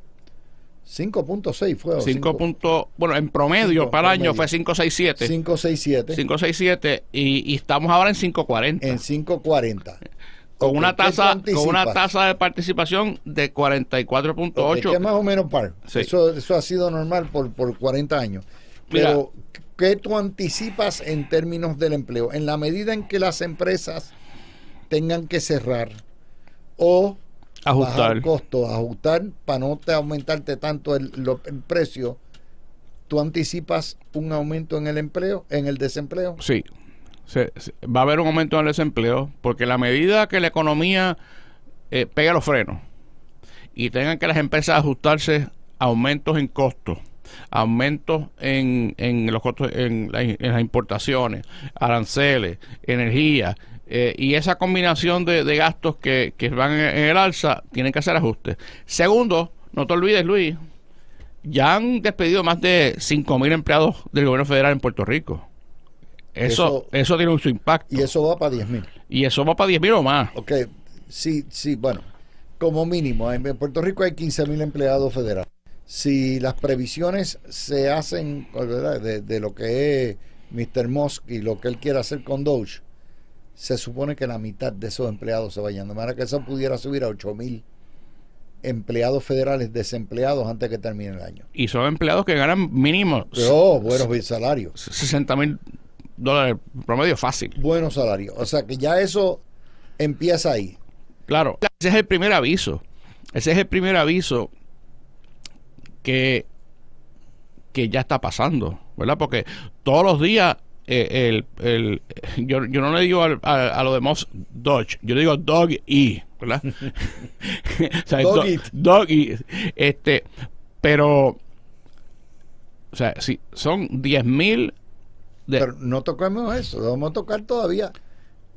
5.6 fue. 5. Bueno, en promedio para el año fue 5.67. 5.67. 5.67 y estamos ahora en 5.40. En 5.40. Con una tasa de participación de 44.8. Que es más o menos par. Sí. Eso ha sido normal por 40 años. Pero, mira, ¿qué tú anticipas en términos del empleo? En la medida en que las empresas tengan que cerrar o bajar costos, ajustar para no aumentarte tanto el precio, ¿tú anticipas un aumento en el empleo, en el desempleo? Sí. Va a haber un aumento en el desempleo, porque a la medida que la economía pegue los frenos y tengan que las empresas ajustarse a aumentos en costos, aumentos en los costos, en las importaciones, aranceles, energía, y esa combinación de gastos que van en el alza, tienen que hacer ajustes. Segundo, no te olvides, Luis, ya han despedido más de 5,000 empleados del gobierno federal en Puerto Rico. Eso tiene su impacto. Y eso va para 10,000. Y eso va para 10,000 o más. Ok, sí, bueno, como mínimo, en Puerto Rico hay 15,000 empleados federales. Si las previsiones se hacen, ¿verdad?, de lo que es Mr. Musk y lo que él quiere hacer con Doge, se supone que la mitad de esos empleados se vayan. De manera que eso pudiera subir a 8,000 empleados federales desempleados antes que termine el año. Y son empleados que ganan mínimo Buenos salarios. $60,000 promedio fácil. Buenos salarios. O sea que ya eso empieza ahí. Claro, ese es el primer aviso. Ese es el primer aviso que ya está pasando, ¿verdad? Porque todos los días yo no le digo a lo de Moss Dodge, yo le digo Dog E, ¿verdad? O sea, Dog E. Pero, o sea, si son 10,000 Pero no tocamos eso, vamos a tocar todavía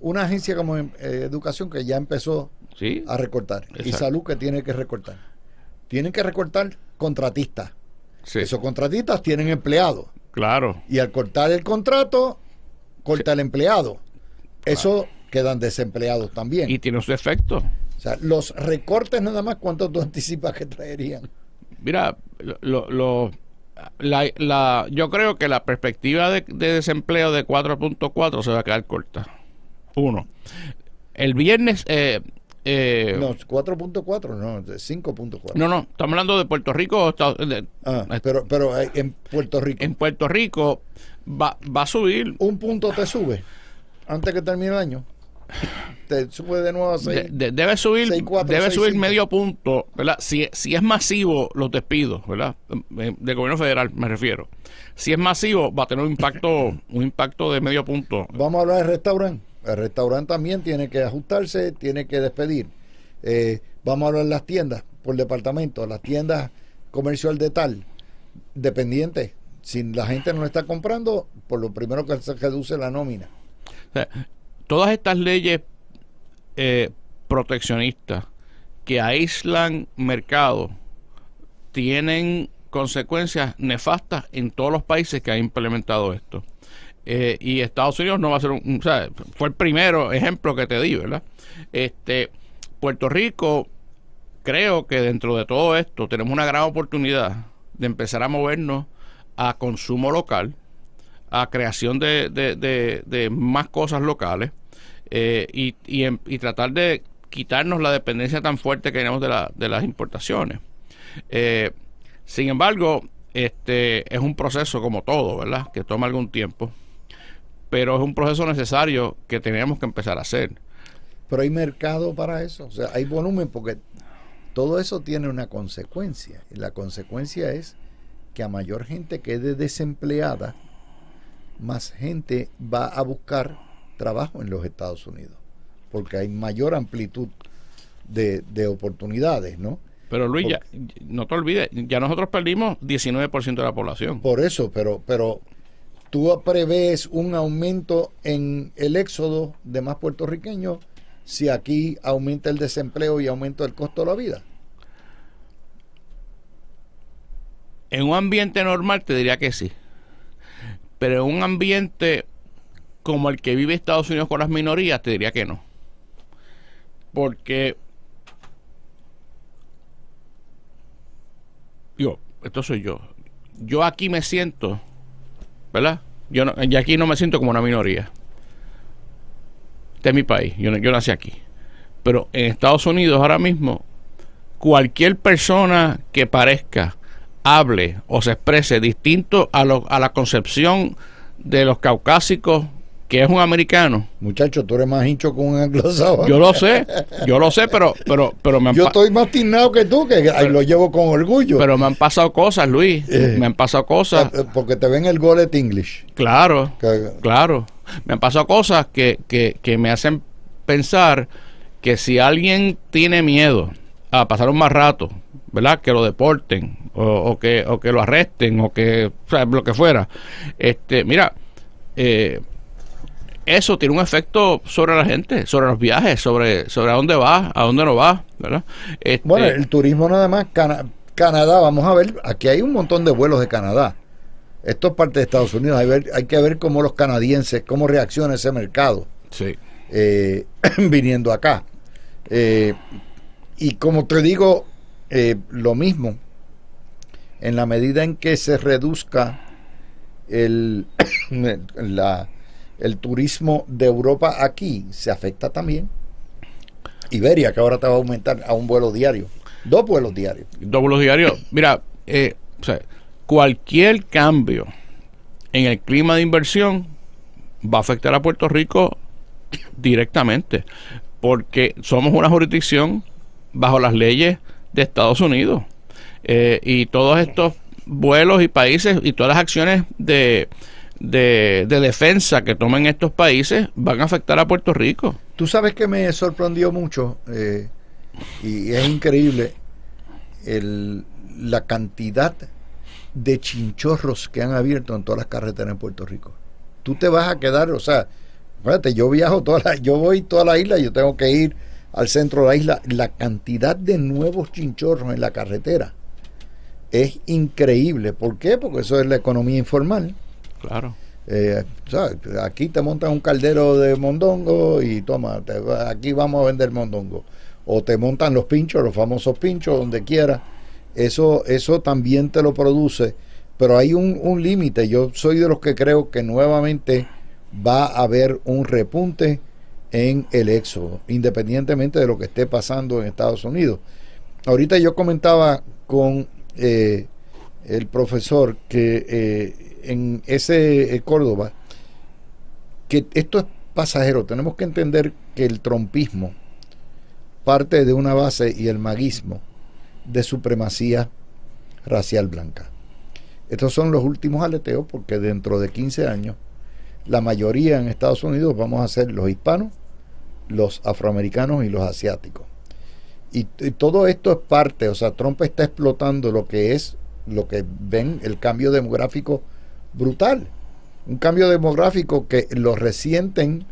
una agencia como Educación que ya empezó a recortar. Exacto. Y Salud que tiene que recortar. Tienen que recortar contratistas. Sí. Esos contratistas tienen empleados. Claro. Y al cortar el contrato, corta el empleado. Eso quedan desempleados también. Y tiene su efecto. O sea, los recortes nada más, ¿cuánto tú anticipas que traerían? Mira, yo creo que la perspectiva de desempleo de 4.4 se va a quedar corta. Uno. El viernes... no, 4.4, no, 5.4. No, estamos hablando de Puerto Rico. Pero en Puerto Rico. En Puerto Rico va a subir. Un punto te sube antes que termine el año. Te sube de nuevo a 6. Debe subir 6, 4, debe 6, subir 5. medio punto, ¿verdad? Si es masivo los despidos, ¿verdad? Del gobierno federal me refiero. Si es masivo va a tener un impacto de medio punto. Vamos a hablar del restaurante. El restaurante también tiene que ajustarse, tiene que despedir. Vamos a hablar de las tiendas por departamento, las tiendas comercial de tal, dependiente. Si la gente no lo está comprando, por lo primero que se reduce la nómina. O sea, todas estas leyes proteccionistas que aíslan mercados tienen consecuencias nefastas en todos los países que han implementado esto. Y Estados Unidos no va a ser o sea, fue el primero ejemplo que te di, ¿verdad? Puerto Rico, creo que dentro de todo esto tenemos una gran oportunidad de empezar a movernos a consumo local, a creación de más cosas locales, y tratar de quitarnos la dependencia tan fuerte que tenemos de las importaciones. Sin embargo, es un proceso como todo, ¿verdad? Que toma algún tiempo, pero es un proceso necesario que tenemos que empezar a hacer. Pero hay mercado para eso, o sea, hay volumen, porque todo eso tiene una consecuencia, y la consecuencia es que a mayor gente quede desempleada, más gente va a buscar trabajo en los Estados Unidos, porque hay mayor amplitud de oportunidades, ¿no? Pero Luis, no te olvides, ya nosotros perdimos 19% de la población. Por eso, pero tú prevés un aumento en el éxodo de más puertorriqueños si aquí aumenta el desempleo y aumenta el costo de la vida. En un ambiente normal te diría que sí, pero en un ambiente como el que vive Estados Unidos con las minorías te diría que no, porque esto soy yo aquí me siento, ¿verdad? Yo aquí no me siento como una minoría. Este es mi país, yo nací aquí, pero en Estados Unidos ahora mismo cualquier persona que parezca, hable o se exprese distinto a la concepción de los caucásicos, que es un americano. Muchacho, tú eres más hincho con un anglosajón. Yo lo sé, pero yo estoy más tiznado que tú, que ahí lo llevo con orgullo. Pero me han pasado cosas, Luis, me han pasado cosas. Porque te ven el Golet English. Claro. Me han pasado cosas que me hacen pensar que si alguien tiene miedo a pasar un mal rato, ¿verdad? Que lo deporten o que lo arresten o que, o sea, lo que fuera. Mira, eso tiene un efecto sobre la gente, sobre los viajes, sobre a dónde va, a dónde no va, ¿verdad? Bueno, el turismo nada más, Canadá, vamos a ver, aquí hay un montón de vuelos de Canadá. Esto es parte de Estados Unidos. Hay que ver cómo los canadienses, cómo reacciona ese mercado Sí. viniendo acá. Y como te digo, lo mismo, en la medida en que se reduzca el turismo de Europa aquí, se afecta también. Iberia, que ahora te va a aumentar a un vuelo diario, 2 vuelos diarios. 2 vuelos diarios. Mira, o sea, cualquier cambio en el clima de inversión va a afectar a Puerto Rico directamente, porque somos una jurisdicción bajo las leyes de Estados Unidos, y todos estos vuelos y países y todas las acciones de defensa que tomen estos países van a afectar a Puerto Rico. Tú sabes que me sorprendió mucho, y es increíble la cantidad de chinchorros que han abierto en todas las carreteras en Puerto Rico. Tú te vas a quedar, o sea, fíjate, yo voy toda la isla, yo tengo que ir al centro de la isla. La cantidad de nuevos chinchorros en la carretera es increíble. ¿Por qué? Porque eso es la economía informal. Claro. ¿Sabes? Aquí te montan un caldero de mondongo y toma, aquí vamos a vender mondongo. O te montan los pinchos, los famosos pinchos, donde quiera. Eso también te lo produce, pero hay un límite. Yo soy de los que creo que nuevamente va a haber un repunte en el éxodo, independientemente de lo que esté pasando en Estados Unidos. Ahorita yo comentaba con el profesor que en ese Córdoba, que esto es pasajero. Tenemos que entender que el trumpismo parte de una base, y el maguismo, de supremacía racial blanca. Estos son los últimos aleteos, porque dentro de 15 años la mayoría en Estados Unidos vamos a ser los hispanos, los afroamericanos y los asiáticos. Y todo esto es parte, o sea, Trump está explotando lo que ven, el cambio demográfico brutal. Un cambio demográfico que lo resienten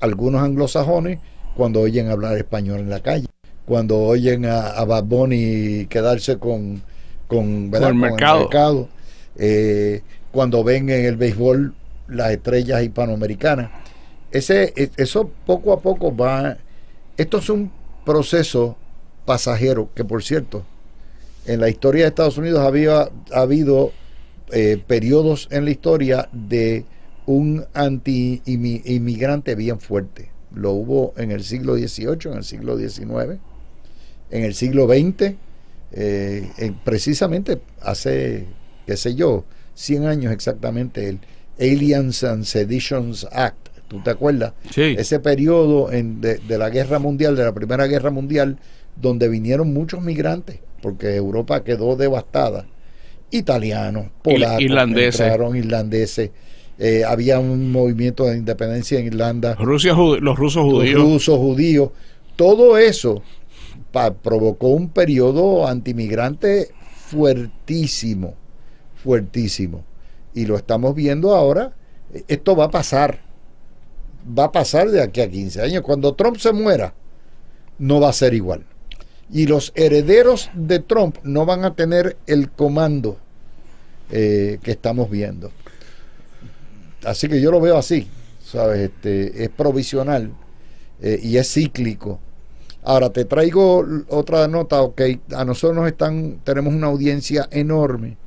algunos anglosajones cuando oyen hablar español en la calle, cuando oyen a Bad Bunny quedarse con el mercado, cuando ven en el béisbol las estrellas hispanoamericanas. Eso poco a poco va. Esto es un proceso pasajero que, por cierto, en la historia de Estados Unidos ha habido periodos en la historia de un anti-inmigrante bien fuerte. Lo hubo en el siglo XVIII, en el siglo XIX, en el siglo XX, precisamente hace, qué sé yo, 100 años exactamente, el Aliens and Seditions Act. ¿Tú te acuerdas? Sí. Ese periodo de la Guerra Mundial, de la Primera Guerra Mundial, donde vinieron muchos migrantes, porque Europa quedó devastada. Italianos, polacos, irlandeses. Había un movimiento de independencia en Irlanda. Los rusos judíos. Todo eso provocó un periodo antimigrante fuertísimo. Y lo estamos viendo ahora. Esto va a pasar. Va a pasar de aquí a 15 años. Cuando Trump se muera, no va a ser igual. Y los herederos de Trump no van a tener el comando que estamos viendo. Así que yo lo veo así, ¿sabes? Es provisional y es cíclico. Ahora te traigo otra nota. Ok, a nosotros tenemos una audiencia enorme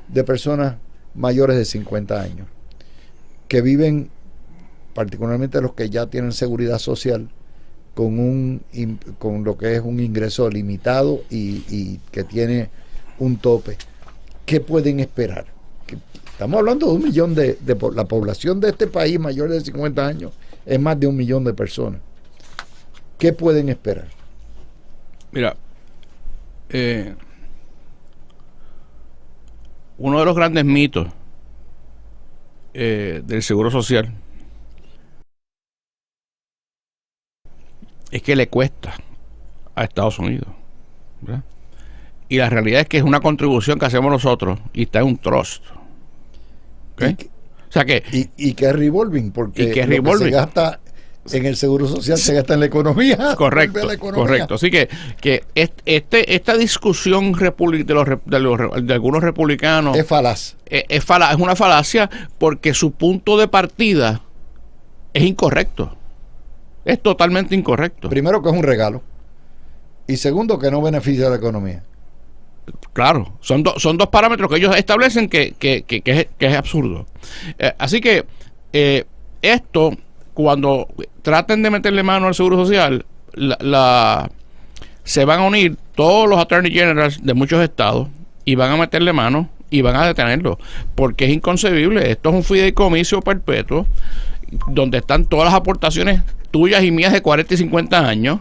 de personas mayores de 50 años que particularmente los que ya tienen seguridad social, con lo que es un ingreso limitado y que tiene un tope. ¿Qué pueden esperar? Estamos hablando de 1 millón la población de este país mayor de 50 años es más de 1 millón de personas. ¿Qué pueden esperar? Mira, uno de los grandes mitos del seguro social es que le cuesta a Estados Unidos, ¿verdad? Y la realidad es que es una contribución que hacemos nosotros y está en un trust. ¿Okay? O sea que y que es revolving, porque que es lo revolving. que se gasta en el Seguro Social se gasta en la economía. Correcto, la economía. correcto. Así que esta discusión de algunos republicanos Es falaz. es una falacia porque su punto de partida es incorrecto. Es totalmente incorrecto. Primero, que es un regalo. Y segundo, que no beneficia a la economía. Claro, son dos parámetros que ellos establecen que es absurdo. Así que esto, cuando traten de meterle mano al Seguro Social, se van a unir todos los Attorney Generals de muchos estados y van a meterle mano y van a detenerlo, porque es inconcebible. Esto es un fideicomiso perpetuo donde están todas las aportaciones tuyas y mías de 40 y 50 años.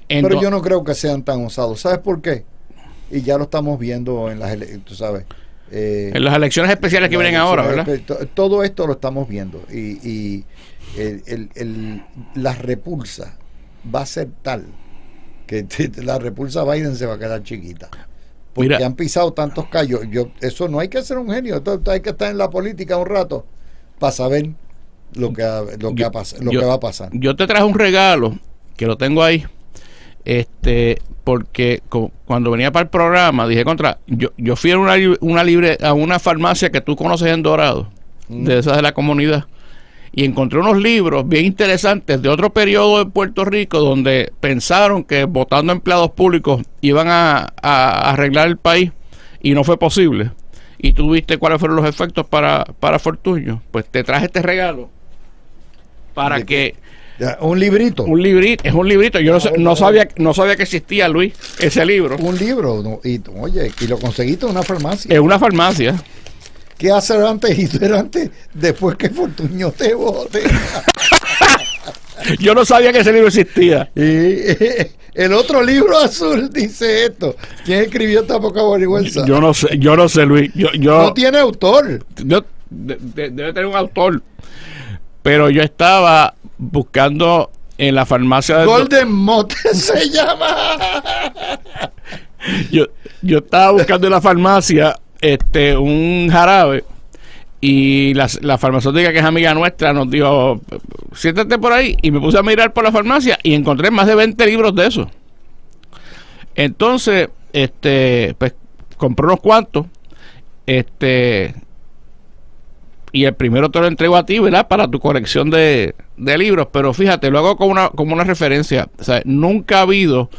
Pero yo no creo que sean tan osados. ¿Sabes por qué? Y ya lo estamos viendo en las tú sabes. En las elecciones especiales que vienen ahora, ¿verdad? Todo esto lo estamos viendo. Y la repulsa va a ser tal que la repulsa a Biden se va a quedar chiquita. Porque han pisado tantos callos. Eso no hay que ser un genio. Hay que estar en la política un rato para saber lo que va a pasar. Yo te traje un regalo que lo tengo ahí. Porque cuando venía para el programa dije yo fui a una farmacia que tú conoces en Dorado, de esas de la comunidad, y encontré unos libros bien interesantes de otro periodo de Puerto Rico donde pensaron que votando empleados públicos iban a arreglar el país y no fue posible, y tú viste cuáles fueron los efectos para Fortuño. Pues te traje este regalo para que un librito. Es un librito. Yo no sabía que existía, Luis, ese libro. Un libro. Y lo conseguiste en una farmacia. En una farmacia. ¿Qué hacer antes después que Fortuño te vote? Yo no sabía que ese libro existía. Y el otro libro azul dice esto. ¿Quién escribió esta poca vergüenza? Yo no sé, Luis. No tiene autor. Debe tener un autor. Pero yo estaba buscando en la farmacia de Golden Motte se llama. Yo estaba buscando en la farmacia un jarabe, y la farmacéutica, que es amiga nuestra, nos dijo: siéntate por ahí, y me puse a mirar por la farmacia y encontré más de 20 libros de eso. Entonces pues compré unos cuantos, y el primero te lo entrego a ti, ¿verdad?, para tu colección de libros. Pero fíjate, lo hago como una referencia. O sea, nunca ha habido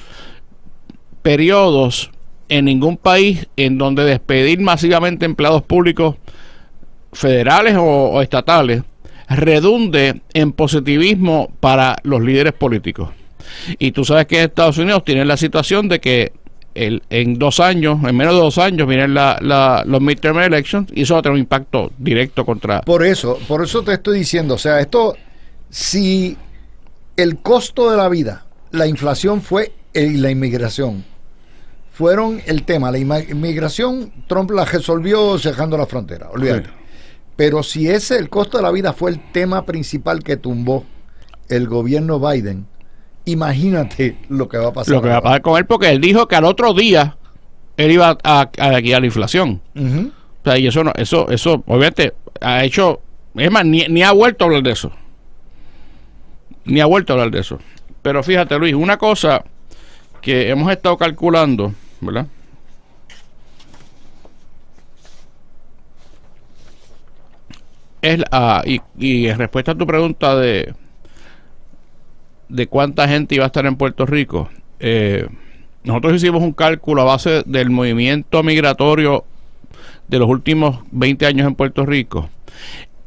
periodos en ningún país en donde despedir masivamente empleados públicos federales o estatales redunde en positivismo para los líderes políticos. Y tú sabes que en Estados Unidos tienen la situación de que en menos de 2 años vienen los midterm elections, y eso va a tener un impacto directo contra... Por eso te estoy diciendo, o sea, esto, si el costo de la vida, la inflación la inmigración fueron el tema, la inmigración, Trump la resolvió cerrando la frontera, olvídate. Sí. Pero si el costo de la vida fue el tema principal que tumbó el gobierno Biden, imagínate lo que va a pasar. Lo que va a pasar con él, porque él dijo que al otro día él iba a guiar la inflación. O sea, y eso obviamente ha hecho, es más, ni ha vuelto a hablar de eso. Pero fíjate, Luis, una cosa que hemos estado calculando, ¿verdad? Y en respuesta a tu pregunta de cuánta gente iba a estar en Puerto Rico, nosotros hicimos un cálculo a base del movimiento migratorio de los últimos 20 años en Puerto Rico,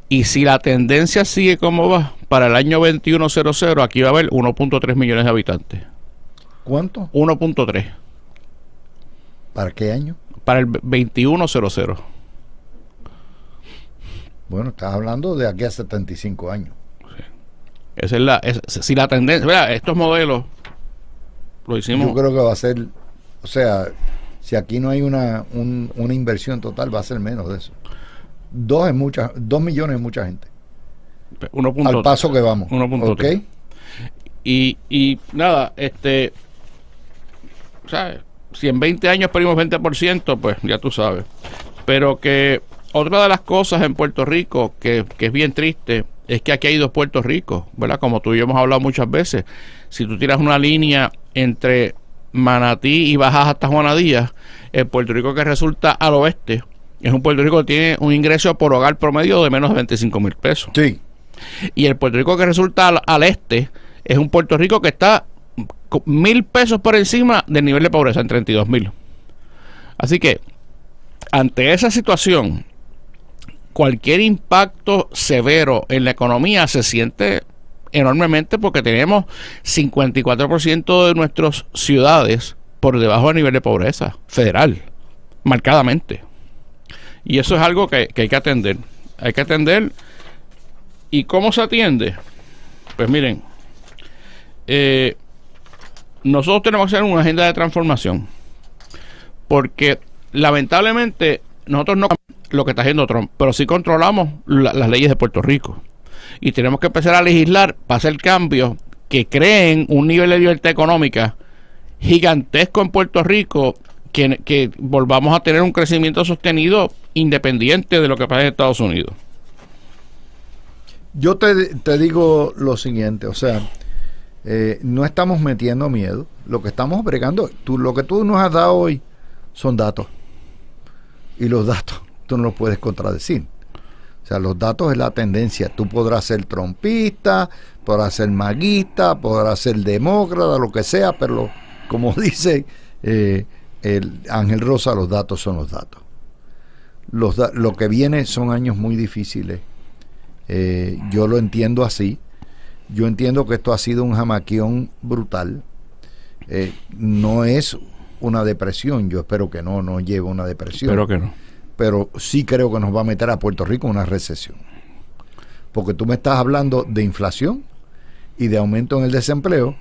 y si la tendencia sigue como va, para el año 2100 aquí va a haber 1.3 millones de habitantes. ¿Cuánto? 1.3. ¿Para qué año? Para el 2100. Bueno, estás hablando de aquí a 75 años. Esa es si la tendencia, ¿verdad? Estos modelos lo hicimos. Yo creo que va a ser, o sea, si aquí no hay una inversión total, va a ser menos de eso. 2 millones es mucha gente. 1. Al paso que vamos. 1.3. ¿Okay? Y nada, ¿sabes? Si en 20 años perdimos 20%, pues ya tú sabes. Pero que otra de las cosas en Puerto Rico que es bien triste es que aquí hay dos Puerto Ricos, ¿verdad? Como tú y yo hemos hablado muchas veces. Si tú tiras una línea entre Manatí y bajas hasta Juana Díaz, el Puerto Rico que resulta al oeste es un Puerto Rico que tiene un ingreso por hogar promedio de menos de 25,000 pesos. Sí. Y el Puerto Rico que resulta al este es un Puerto Rico que está 1,000 pesos por encima del nivel de pobreza, en 32,000. Así que, ante esa situación, cualquier impacto severo en la economía se siente enormemente porque tenemos 54% de nuestras ciudades por debajo del nivel de pobreza federal, marcadamente. Y eso es algo que hay que atender. Hay que atender. ¿Y cómo se atiende? Pues miren, nosotros tenemos que hacer una agenda de transformación, porque lamentablemente nosotros no lo que está haciendo Trump, pero sí controlamos las leyes de Puerto Rico y tenemos que empezar a legislar para hacer cambios que creen un nivel de libertad económica gigantesco en Puerto Rico, que volvamos a tener un crecimiento sostenido independiente de lo que pasa en Estados Unidos. Yo te digo lo siguiente, o sea, no estamos metiendo miedo, lo que estamos bregando, lo que tú nos has dado hoy son datos, y los datos tú no los puedes contradecir. O sea, los datos es la tendencia. Tú podrás ser trompista, podrás ser maguista, podrás ser demócrata, lo que sea, pero como dice el Ángel Rosa, los datos son los datos. Lo que viene son años muy difíciles. Yo lo entiendo así. Yo entiendo que esto ha sido un jamaquión brutal. No es una depresión, yo espero que no lleve una depresión. Espero que no. Pero sí creo que nos va a meter a Puerto Rico en una recesión. Porque tú me estás hablando de inflación y de aumento en el desempleo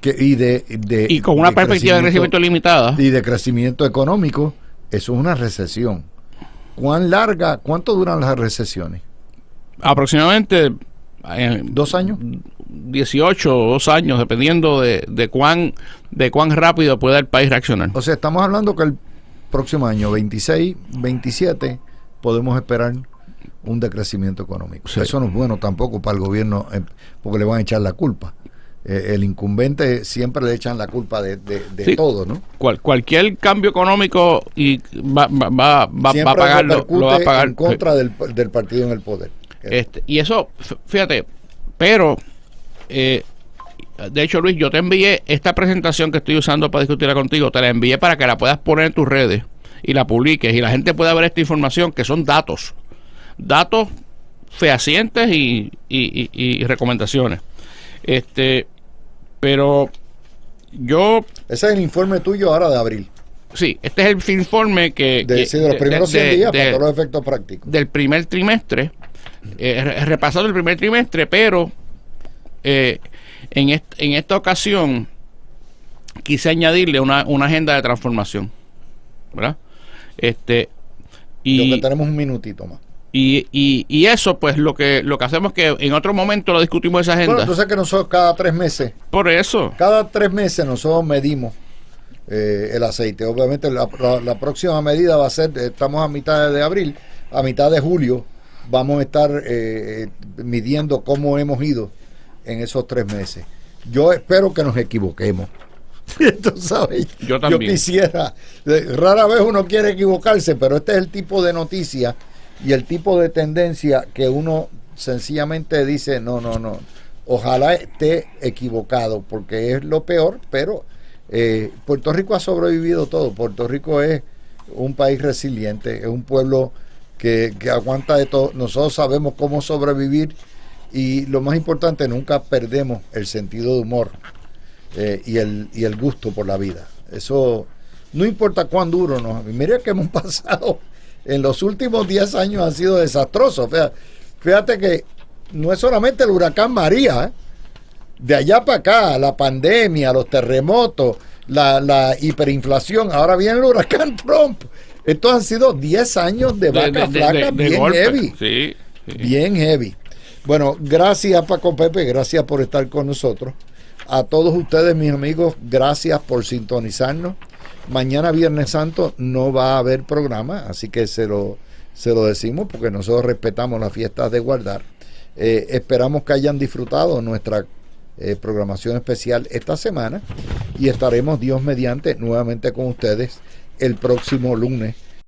y con una perspectiva de crecimiento limitada. Y de crecimiento económico, eso es una recesión. ¿Cuánto duran las recesiones? Aproximadamente 2 años. 18 o 2 años, dependiendo de cuán rápido pueda el país reaccionar. O sea, estamos hablando que el próximo año, 26, 27, podemos esperar un decrecimiento económico. Sí. Eso no es bueno tampoco para el gobierno, porque le van a echar la culpa. El incumbente siempre le echan la culpa de sí, todo, ¿no? Cualquier cambio económico y va a pagarlo, lo va a pagar en contra del partido en el poder. Y eso, fíjate, pero de hecho, Luis, yo te envié esta presentación que estoy usando para discutirla contigo, te la envié para que la puedas poner en tus redes y la publiques y la gente pueda ver esta información, que son datos fehacientes y recomendaciones. Pero yo... Ese es el informe tuyo ahora de abril. Sí, este es el informe de los primeros 100 días para todos los efectos prácticos. Del primer trimestre, repasado el primer trimestre, pero en esta ocasión quise añadirle una agenda de transformación, ¿verdad? Y donde tenemos un minutito más. Y eso, pues, lo que hacemos es que en otro momento lo discutimos esa agenda. Bueno, tú sabes que nosotros cada 3 meses. Por eso. Cada 3 meses nosotros medimos el aceite. Obviamente la próxima medida va a ser, estamos a mitad de abril, a mitad de julio, vamos a estar midiendo cómo hemos ido en esos 3 meses. Yo espero que nos equivoquemos. Tú sabes, yo también. Yo quisiera, rara vez uno quiere equivocarse, pero este es el tipo de noticia y el tipo de tendencia que uno sencillamente dice, no, ojalá esté equivocado, porque es lo peor, pero Puerto Rico ha sobrevivido todo. Puerto Rico es un país resiliente, es un pueblo que aguanta de todo. Nosotros sabemos cómo sobrevivir y lo más importante, nunca perdemos el sentido de humor y el gusto por la vida. Eso no importa cuán duro nos... Mira que hemos pasado en los últimos 10 años, ha sido desastroso. Fíjate que no es solamente el huracán María, de allá para acá, la pandemia, los terremotos, la hiperinflación, ahora viene el huracán Trump. Estos han sido 10 años de vaca flaca, bien golpe. Heavy. Sí. Bien heavy. Bueno, gracias Paco Pepe, gracias por estar con nosotros. A todos ustedes, mis amigos, gracias por sintonizarnos. Mañana Viernes Santo no va a haber programa, así que se se lo decimos porque nosotros respetamos las fiestas de Guardar. Esperamos que hayan disfrutado nuestra programación especial esta semana y estaremos, Dios mediante, nuevamente con ustedes el próximo lunes